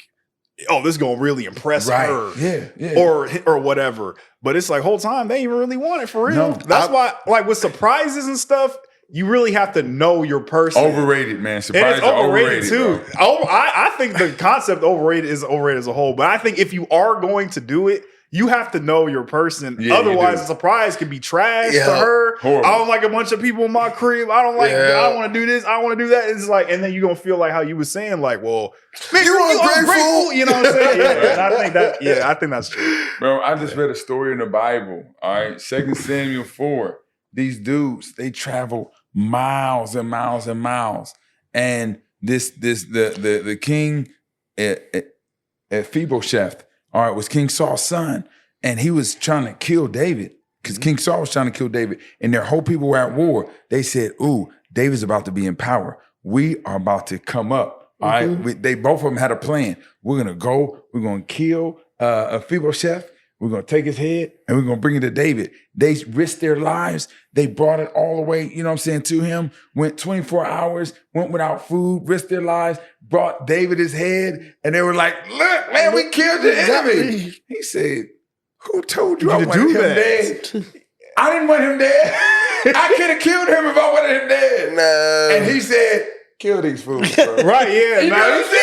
oh, this is going to really impress her. Yeah. Or whatever. But it's like, whole time, they even really want it for real. No, That's why, like with surprises and stuff, you really have to know your person. Overrated, man. Surprises are overrated too. I think the concept overrated is overrated as a whole. But I think if you are going to do it, you have to know your person. Yeah, otherwise, a surprise could be trash to her. Horrible. I don't like a bunch of people in my crib. I don't like. I don't want to do this. I want to do that. It's like, and then you're gonna feel like how you were saying, like, well, man, you ungrateful. You know what I'm saying? Yeah, and I think that. Yeah, I think that's true. Bro, I just read a story in the Bible. All right, 2 Samuel 4. These dudes, they travel miles and miles and miles, and the king at Mephibosheth, all right, was King Saul's son, and he was trying to kill David because King Saul was trying to kill David, and their whole people were at war. They said, "Ooh, David's about to be in power. We are about to come up." All right, they both of them had a plan. We're gonna go. We're gonna kill Mephibosheth. We're going to take his head and we're going to bring it to David. They risked their lives. They brought it all the way, to him, went 24 hours, went without food, risked their lives, brought David his head, and they were like, look, man, we killed the enemy. He said, who told you I wanted him dead? I didn't want him dead. I could have killed him if I wanted him dead. No. And he said, kill these fools, bro. Right, yeah. You know what I'm saying?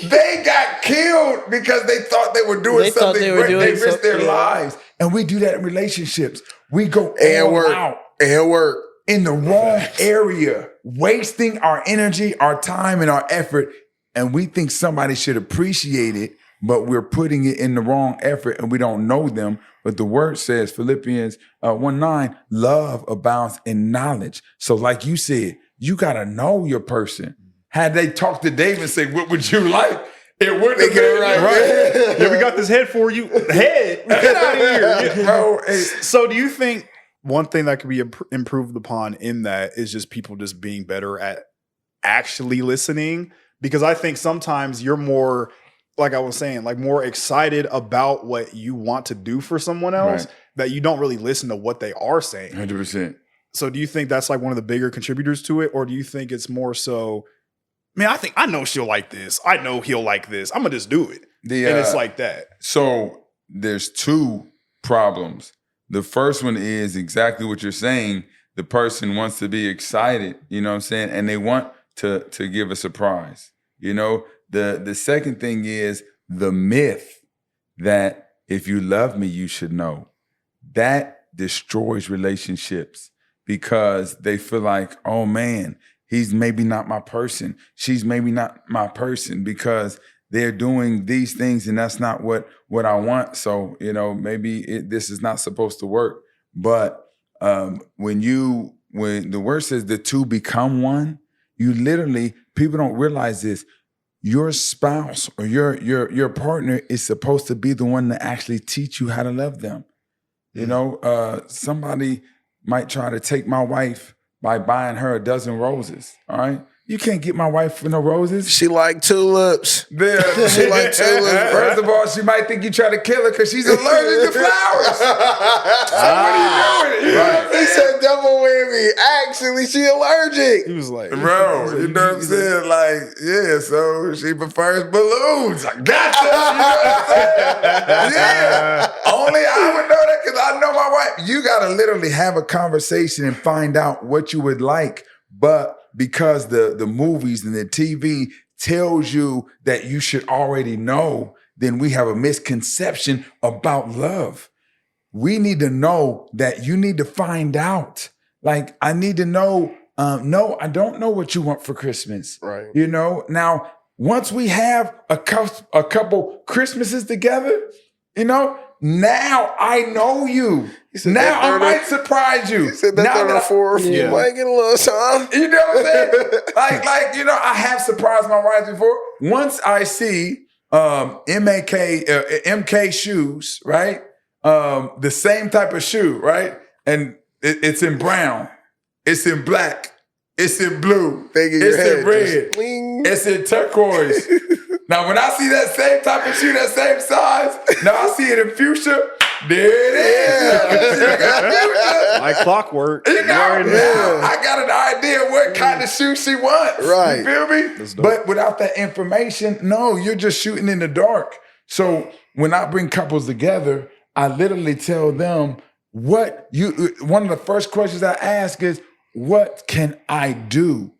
They got killed because they thought they were doing something great. They risked their lives. And we do that in relationships. We go out and work in the wrong area, wasting our energy, our time, and our effort. And we think somebody should appreciate it, but we're putting it in the wrong effort and we don't know them. But the word says, Philippians 1:9, love abounds in knowledge. So like you said, you got to know your person. Had they talked to David and said, what would you like? It wouldn't have been right. Yeah, we got this head for you. Head? Get out of here. Yeah. Bro, so do you think one thing that could be improved upon in that is just people just being better at actually listening? Because I think sometimes you're more, like I was saying, like more excited about what you want to do for someone else that you don't really listen to what they are saying. 100%. So do you think that's like one of the bigger contributors to it? Or do you think it's more so, man, I know she'll like this. I know he'll like this. I'm going to just do it. And it's like that. So there's two problems. The first one is exactly what you're saying. The person wants to be excited, you know what I'm saying? And they want to give a surprise. The second thing is the myth that if you love me, you should know. That destroys relationships. Because they feel like, oh man, he's maybe not my person. She's maybe not my person because they're doing these things and that's not what I want. So, maybe this is not supposed to work. But when the word says the two become one, you literally, people don't realize this. Your spouse or your partner is supposed to be the one to actually teach you how to love them. Somebody might try to take my wife by buying her a dozen roses, all right? You can't get my wife for no roses. She like tulips. She like tulips. First of all, she might think you try to kill her because she's allergic to flowers. So what are you doing? Right. He said double whammy. Actually, she allergic. He was like, bro, you know what I'm saying? Like, yeah, so she prefers balloons. I gotcha. You know what I'm saying? Yeah. Only I would know that because I know my wife. You got to literally have a conversation and find out what you would like. But because the movies and the TV tells you that you should already know, then we have a misconception about love. We need to know that you need to find out. Like, I need to know, no, I don't know what you want for Christmas. Right. You know, now, once we have a couple Christmases together, you know, now I know you. Now I might surprise you. He said that now on the fourth. You might get a little something. You know what I'm saying? like, you know, I have surprised my wife before. Once I see MK shoes, right? The same type of shoe, right? And it's in brown. It's in black. It's in blue. It's in red. It's in turquoise. Now, when I see that same type of shoe, that same size, now I see it in fuchsia. There it is. Like clockwork. You know, now I got an idea what kind of shoe she wants. Right. You feel me? But without that information, no, you're just shooting in the dark. So when I bring couples together, I literally tell them one of the first questions I ask is, what can I do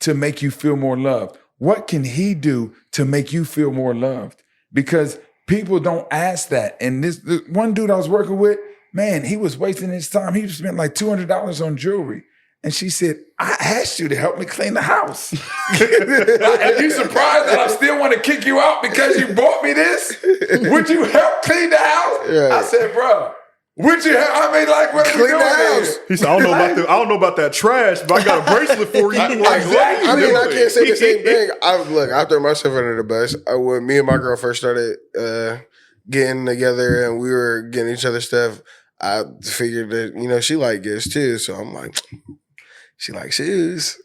to make you feel more loved? What can he do to make you feel more loved? Because people don't ask that. And this one dude I was working with, man, he was wasting his time. He spent like $200 on jewelry. And she said, I asked you to help me clean the house. And you surprised that I still want to kick you out because you bought me this? Would you help clean the house? Right. I said, bro, would you help? I mean, like, what are we Clean the doing house. here? He said, I don't know about that trash, but I got a bracelet for you. Like, Exactly. I mean, I can't say the same thing. I threw myself under the bus. When me and my girl first started getting together and we were getting each other stuff, I figured that, you know, she liked gifts too. So I'm like, she likes shoes.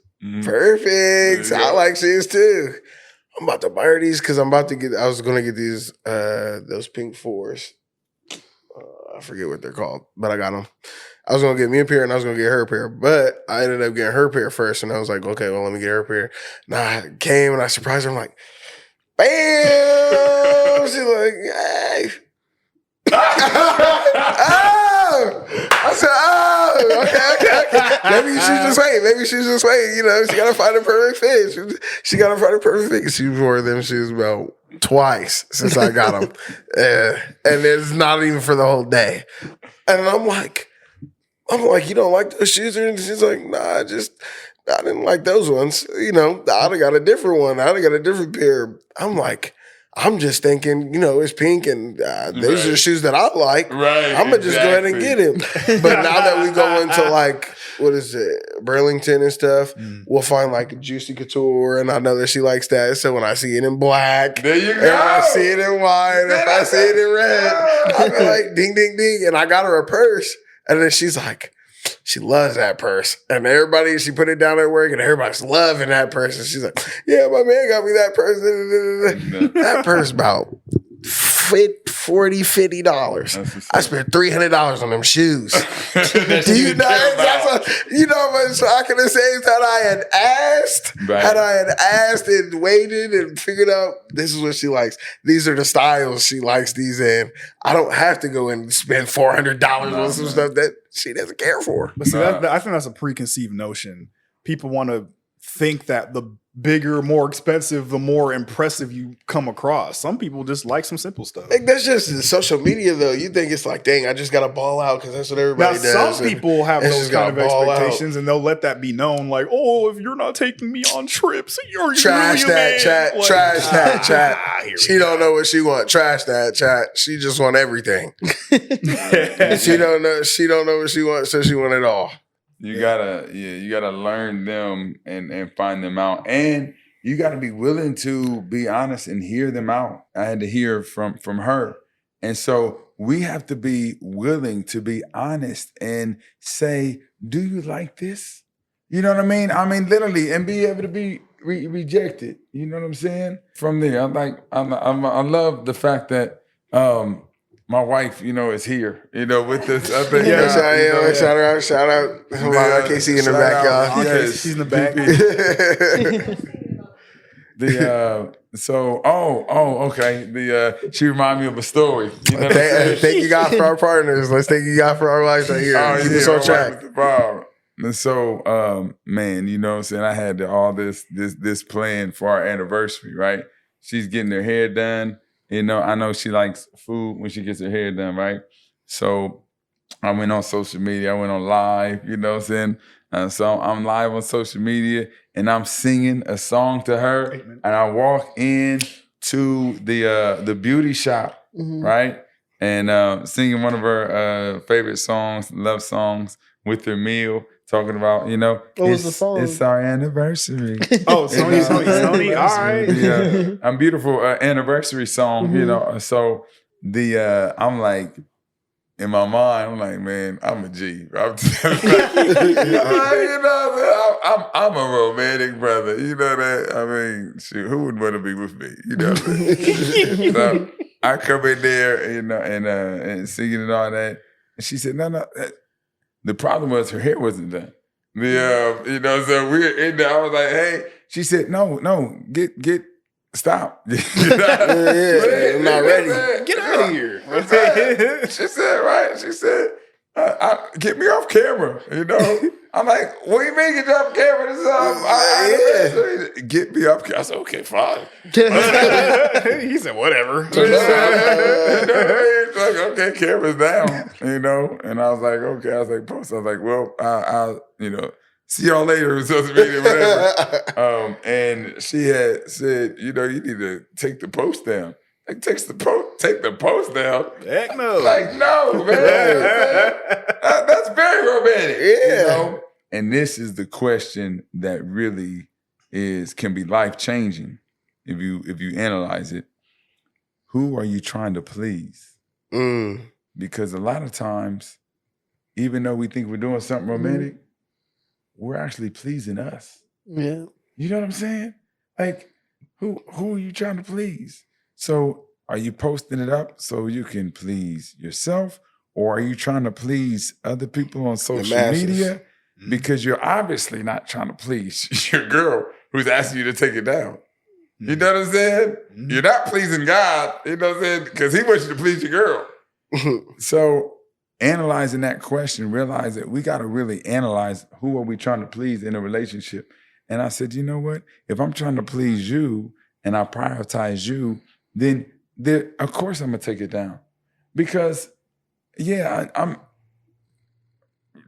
Perfect. I like shoes too. I'm about to buy her these because I was going to get these, those pink fours. I forget what they're called, but I got them. I was going to get me a pair and I was going to get her a pair, but I ended up getting her pair first. And I was like, okay, well, let me get her a pair. And I came and I surprised her. I'm like, bam! She's like, hey. Oh! I said, oh, okay. Maybe she's just waiting. You know, she got to find a perfect fit. She got to find a perfect fit. She wore them shoes about twice since I got them. And it's not even for the whole day. And I'm like, you don't like those shoes? And she's like, nah, I didn't like those ones. You know, I'd have got a different one. I'd have got a different pair. I'm like, I'm just thinking, you know, it's pink and these are the shoes that I like. Right. I'm going to just go ahead and get him. But now that we go into like, what is it, Burlington and stuff, we'll find like Juicy Couture, and I know that she likes that. So when I see it in black, there you go. If I see it in white, if I see it in red, I'll be like, ding, ding, ding. And I got her a purse. And then she's like, she loves that purse. And she put it down at work and everybody's loving that purse. And she's like, yeah, my man got me that purse. That purse about $50. I spent $300 on them shoes. Do you know? So I could have said that I had asked, and waited and figured out this is what she likes. These are the styles she likes these in. I don't have to go and spend $400 on some stuff that she doesn't care for. But see, I think that's a preconceived notion. People want to think that the bigger, more expensive, the more impressive you come across. Some people just like some simple stuff. Like, that's just social media, though. You think it's like, dang, I just got to ball out because that's what everybody does. Some people have those kind of expectations, and they'll let that be known. Like, oh, if you're not taking me on trips, you're trash really that chat. Like, trash that chat. She don't know what she want. Trash that chat. She just want everything. She don't know what she wants, so she want it all. You gotta learn them and find them out. And you gotta be willing to be honest and hear them out. I had to hear from her. And so we have to be willing to be honest and say, do you like this? You know what I mean? I mean, literally, and be able to be rejected. You know what I'm saying? From there, I love the fact that my wife, you know, is here, you know, with this. I think, shout out. I can't see you in the back, y'all. Yes, she's in the back. Okay. She reminded me of a story. You know thank you God for our partners. Let's thank you God for our lives right here. Keep us on track. So, man, you know what I'm saying? I had all this plan for our anniversary, right? She's getting her hair done. You know, I know she likes food when she gets her hair done, right? So I went on social media. I went on live, you know what I'm saying? So I'm live on social media and I'm singing a song to her. And I walk in to the beauty shop, right? And singing one of her favorite songs, love songs, with her meal, talking about, you know, what was the song? It's our anniversary. Oh, Sony. All right. Yeah, a beautiful anniversary song, you know. So I'm like, in my mind, I'm like, man, I'm a G. I'm I'm a romantic brother. You know that? I mean, shoot, who would want to be with me? You know. So I come in there, you know, and singing and all that. And she said, no. The problem was her hair wasn't done. You know, so we were in there. I was like, hey. She said, no, stop. I'm not ready. Get out of here. She said, right? She said, get me off camera, you know? I'm like, what do you mean get you off camera? This is get me off camera. I said, okay, fine. He said, whatever. Like, okay, camera's down, you know? And I was like, okay. I was like, post. I was like, well, I'll you know, see y'all later on social media, whatever. And she had said, you know, you need to take the post down. Like, take the post down. Heck no. Like, no, man. That's very romantic. Yeah. You know? And this is the question that really can be life-changing if you analyze it. Who are you trying to please? Because a lot of times, even though we think we're doing something romantic, we're actually pleasing us. Yeah. You know what I'm saying? Like, who are you trying to please? So are you posting it up so you can please yourself? Or are you trying to please other people on social media? Because you're obviously not trying to please your girl who's asking you to take it down. You know what I'm saying? You're not pleasing God, you know what I'm saying? Because he wants you to please your girl. So analyzing that question, realize that we got to really analyze who are we trying to please in a relationship. And I said, you know what? If I'm trying to please you and I prioritize you, then of course I'm going to take it down. Because, yeah, I'm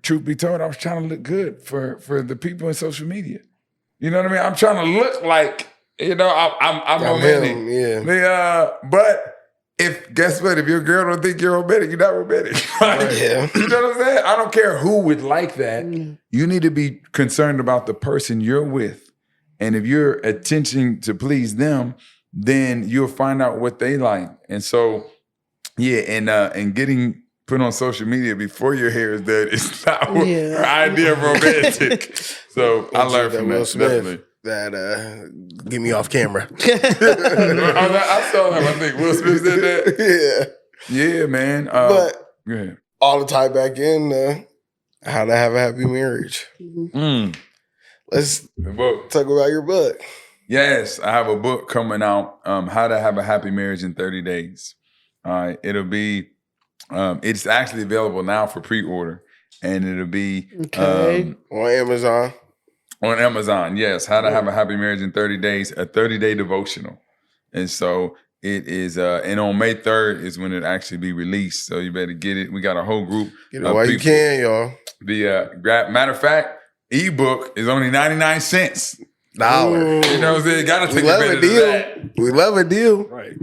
truth be told, I was trying to look good for the people in social media. You know what I mean? I'm trying to look like, you know, I'm romantic. Yeah. But guess what? If your girl don't think you're romantic, you're not romantic. Right? Yeah. You know what I'm saying? I don't care who would like that. You need to be concerned about the person you're with. And if you're attempting to please them, then you'll find out what they like. And so, yeah, and getting put on social media before your hair is done is not her idea of romantic. So I learned from that, definitely. That get me off camera. I saw him. I think Will Smith said that. Yeah, man. But go ahead. All the tie back in how to have a happy marriage. Let's talk about your book. Yes, I have a book coming out, How to Have a Happy Marriage in 30 Days. It'll be, it's actually available now for pre-order, and it'll be on Amazon. On Amazon, yes. How to Have a Happy Marriage in 30 Days, a 30-day devotional. And so it is, and on May 3rd is when it actually be released. So you better get it. We got a whole group. Get it while you can, y'all. Matter of fact, ebook is only 99 cents. $1. You know what I'm saying? Gotta take advantage of that. We love a deal. Right.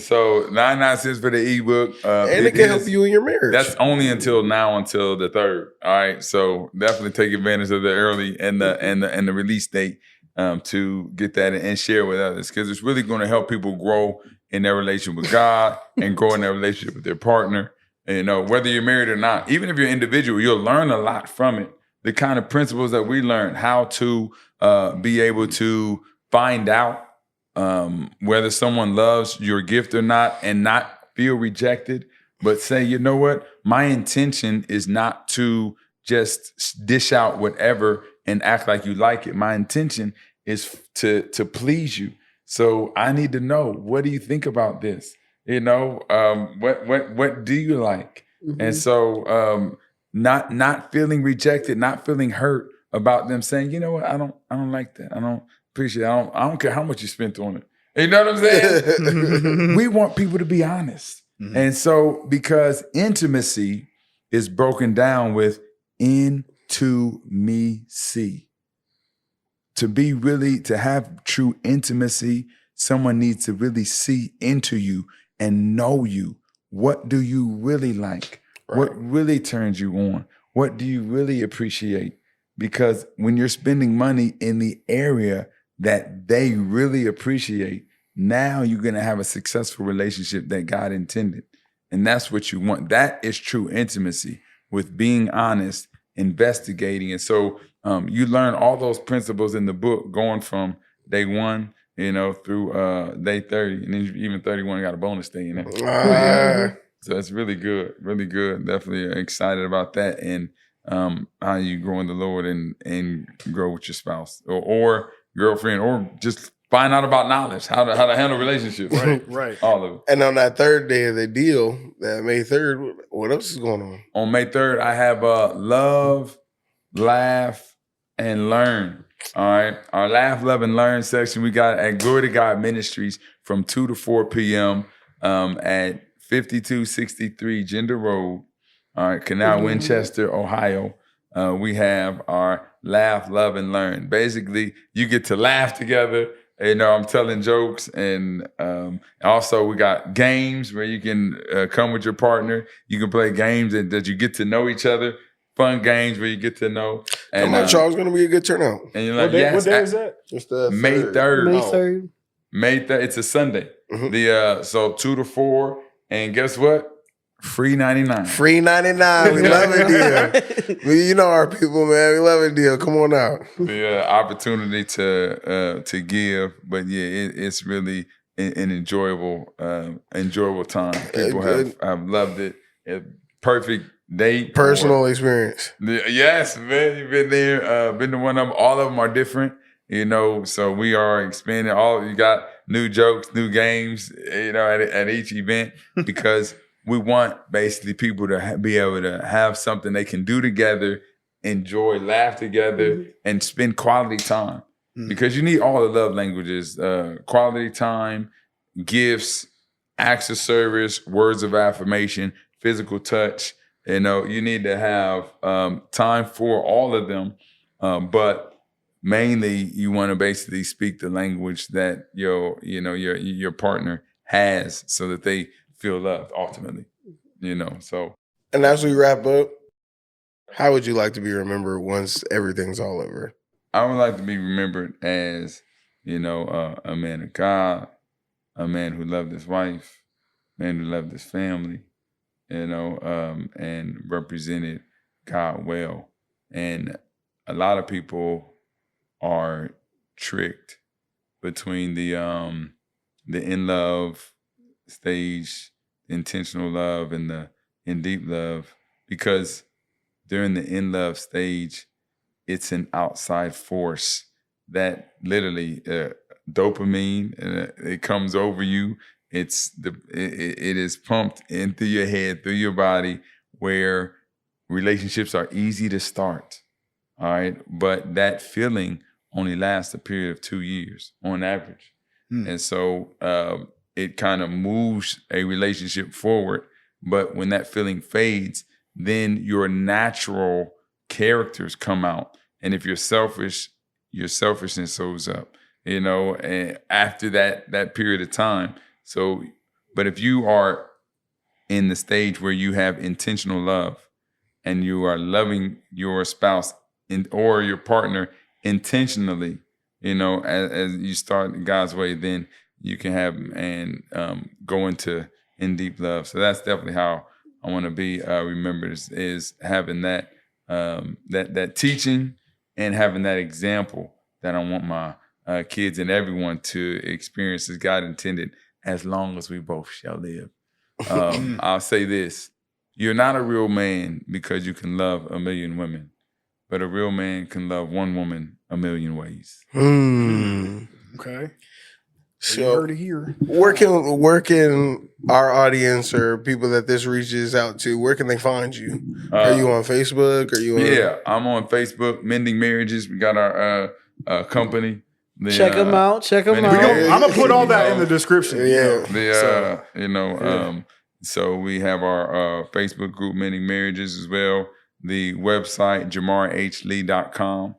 So 99 cents for the ebook. And it can help you in your marriage. That's only until the 3rd. All right. So definitely take advantage of the early and the release date to get that and share with others, because it's really going to help people grow in their relationship with God and grow in their relationship with their partner. And, you know, whether you're married or not, even if you're individual, you'll learn a lot from it. The kind of principles that we learned, how to be able to find out whether someone loves your gift or not, and not feel rejected, but say, you know what? My intention is not to just dish out whatever and act like you like it. My intention is to please you. So I need to know, what do you think about this? You know, what do you like? And so not feeling rejected, not feeling hurt about them saying, you know what, I don't like that. I don't appreciate it. I don't care how much you spent on it. You know what I'm saying? We want people to be honest. Mhm. And so because intimacy is broken down with intimacy. To have true intimacy, someone needs to really see into you and know you. What do you really like? Right. What really turns you on? What do you really appreciate? Because when you're spending money in the area that they really appreciate, now you're going to have a successful relationship that God intended. And that's what you want. That is true intimacy, with being honest, investigating. And so you learn all those principles in the book, going from day 1, through day 30. And then even 31 got a bonus day in there. So it's really good, really good. Definitely excited about that. And how you grow in the Lord and grow with your spouse or girlfriend, or just find out about knowledge, how to handle relationships. Right. All of it. And on that third day of the deal, that May 3rd, what else is going on? On May 3rd, I have love, laugh, and learn. All right. Our laugh, love, and learn section we got at Glory to God Ministries from 2 to 4 p.m. At 5263 Gender Road, all right, Canal, Winchester, Ohio. We have our laugh, love, and learn. Basically, you get to laugh together. I'm telling jokes, and also we got games where you can come with your partner. You can play games that you get to know each other. Fun games where you get to know. And Come on, Charles, going to be a good turnout. And you're like, what day is that? It's the May 3rd. May 3rd. May 3rd. It's a Sunday. Mhm. So 2 to 4, and guess what? Free 99. Free 99. We love a deal. You know our people, man. We love a deal. Come on out. The opportunity to give, but yeah, it's really an enjoyable time. People have loved it. Perfect date. Personal experience. Yes, man. You've been there. Been to one of them. All of them are different. So we are expanding. You got new jokes, new games. At each event, because we want basically people to be able to have something they can do together, enjoy, laugh together, and spend quality time. Because you need all the love languages: quality time, gifts, acts of service, words of affirmation, physical touch. You need to have time for all of them, but mainly you want to basically speak the language that your partner has, so that they feel loved ultimately. So. And as we wrap up, how would you like to be remembered once everything's all over? I would like to be remembered as, a man of God, a man who loved his wife, a man who loved his family, and represented God well. And a lot of people are tricked between the in love stage, intentional love, and the in deep love, because during the in love stage, it's an outside force that literally dopamine, it comes over you. It is pumped in through your head, through your body, where relationships are easy to start. All right, but that feeling only lasts a period of 2 years on average, and so it kind of moves a relationship forward. But when that feeling fades, then your natural characters come out. And if you're selfish, your selfishness shows up, and after that period of time. So, but if you are in the stage where you have intentional love and you are loving your spouse or your partner intentionally, as you start God's way, then you can have and go into in deep love. So that's definitely how I want to be remembered, is having that that teaching and having that example that I want my kids and everyone to experience as God intended, as long as we both shall live. I'll say this: you're not a real man because you can love 1 million women, but a real man can love one woman 1 million ways. Okay. You So heard it here. where can our audience or people that this reaches out to, where can they find you? Are you on Facebook? Are you on Yeah, I'm on Facebook, Mending Marriages. We got our company. Check them out. Check them Mending out. Marriages, I'm gonna put all that you in the know, description. So we have our Facebook group, Mending Marriages, as well. The website, jamarhlee.com.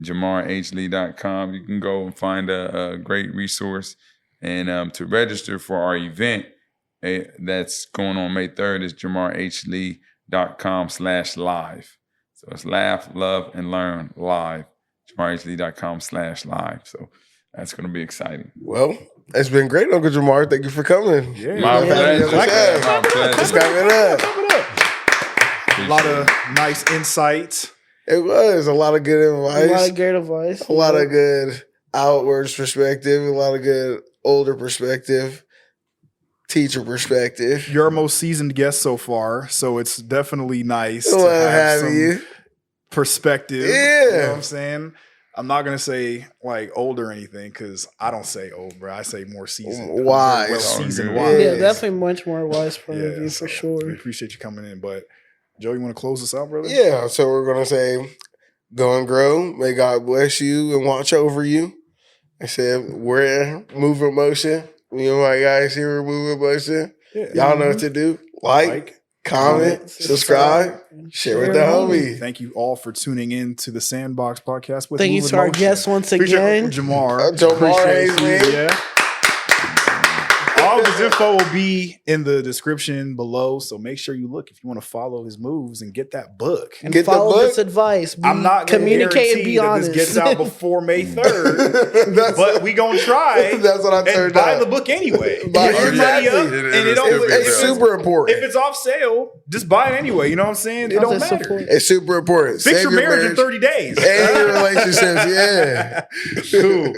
jamarhlee.com. You can go and find a great resource. And to register for our event that's going on May 3rd is jamarhlee.com/live. So it's laugh, love, and learn live. jamarhlee.com/live. So that's going to be exciting. Well, it's been great, Uncle Jamar. Thank you for coming. Yeah. My pleasure. My pleasure. It's coming up. A lot of nice insights. It was a lot of good A lot advice, of great advice. a lot of good outwards perspective, a lot of good older perspective, teacher perspective. You're our most seasoned guest so far, so it's definitely nice Love to have having some you. perspective. Yeah. You know what I'm saying? I'm not gonna say like old or anything because I don't say old, bro. I say more seasoned. Wise. Well seasoned Yeah. wise. Yeah, definitely much more wise point of view so for sure. We appreciate you coming in. But Joe, you want to close us out, brother? Yeah, so we're gonna say, go and grow. May God bless you and watch over you. I said we're in moving motion. Me and my guys here are moving motion. Yeah. Y'all know what to do. Like, comment, subscribe, share with the homie. Thank you all for tuning in to the Sandbox Podcast. With Thank you Moving to our Motion. guests once Appreciate again. Jamar. Jamar Appreciate Haynes, you. man. Yeah. All of his info will be in the description below, so make sure you look if you want to follow his moves and get that book. And Get the follow book. this advice. I'm not going to communicate and guarantee be that honest. this gets out before May 3rd, That's but we gonna try That's what I and turned buy out. the book anyway. Buy- Get your exactly. money up, It- and it it is don't. still If It's it's, super important. if it's off sale, just buy it anyway. You know what I'm saying? It I'll don't say matter. support. It's super important. Fix Save your marriage in 30 days. and your relationships. Yeah. Cool.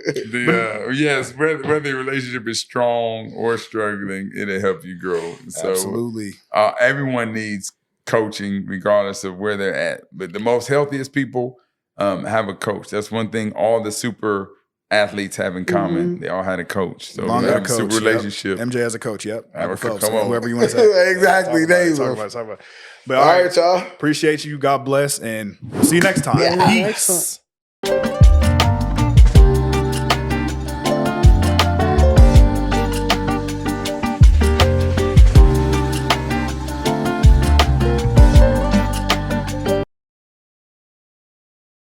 Yes, whether your relationship is strong or struggling, it'll help you grow. So Absolutely. everyone needs coaching, regardless of where they're at. But the most healthiest people have a coach. That's one thing all the super athletes have in common. They all had a coach. So Long you got have a a super coach, relationship. MJ has a coach. Yep. Have a Michael coach. Phelps, Come on. whoever you want to say. Exactly. Talk There you about go. it, talk about it. But All right, y'all. appreciate you. God bless, and see you next time. Yeah. Peace. Excellent.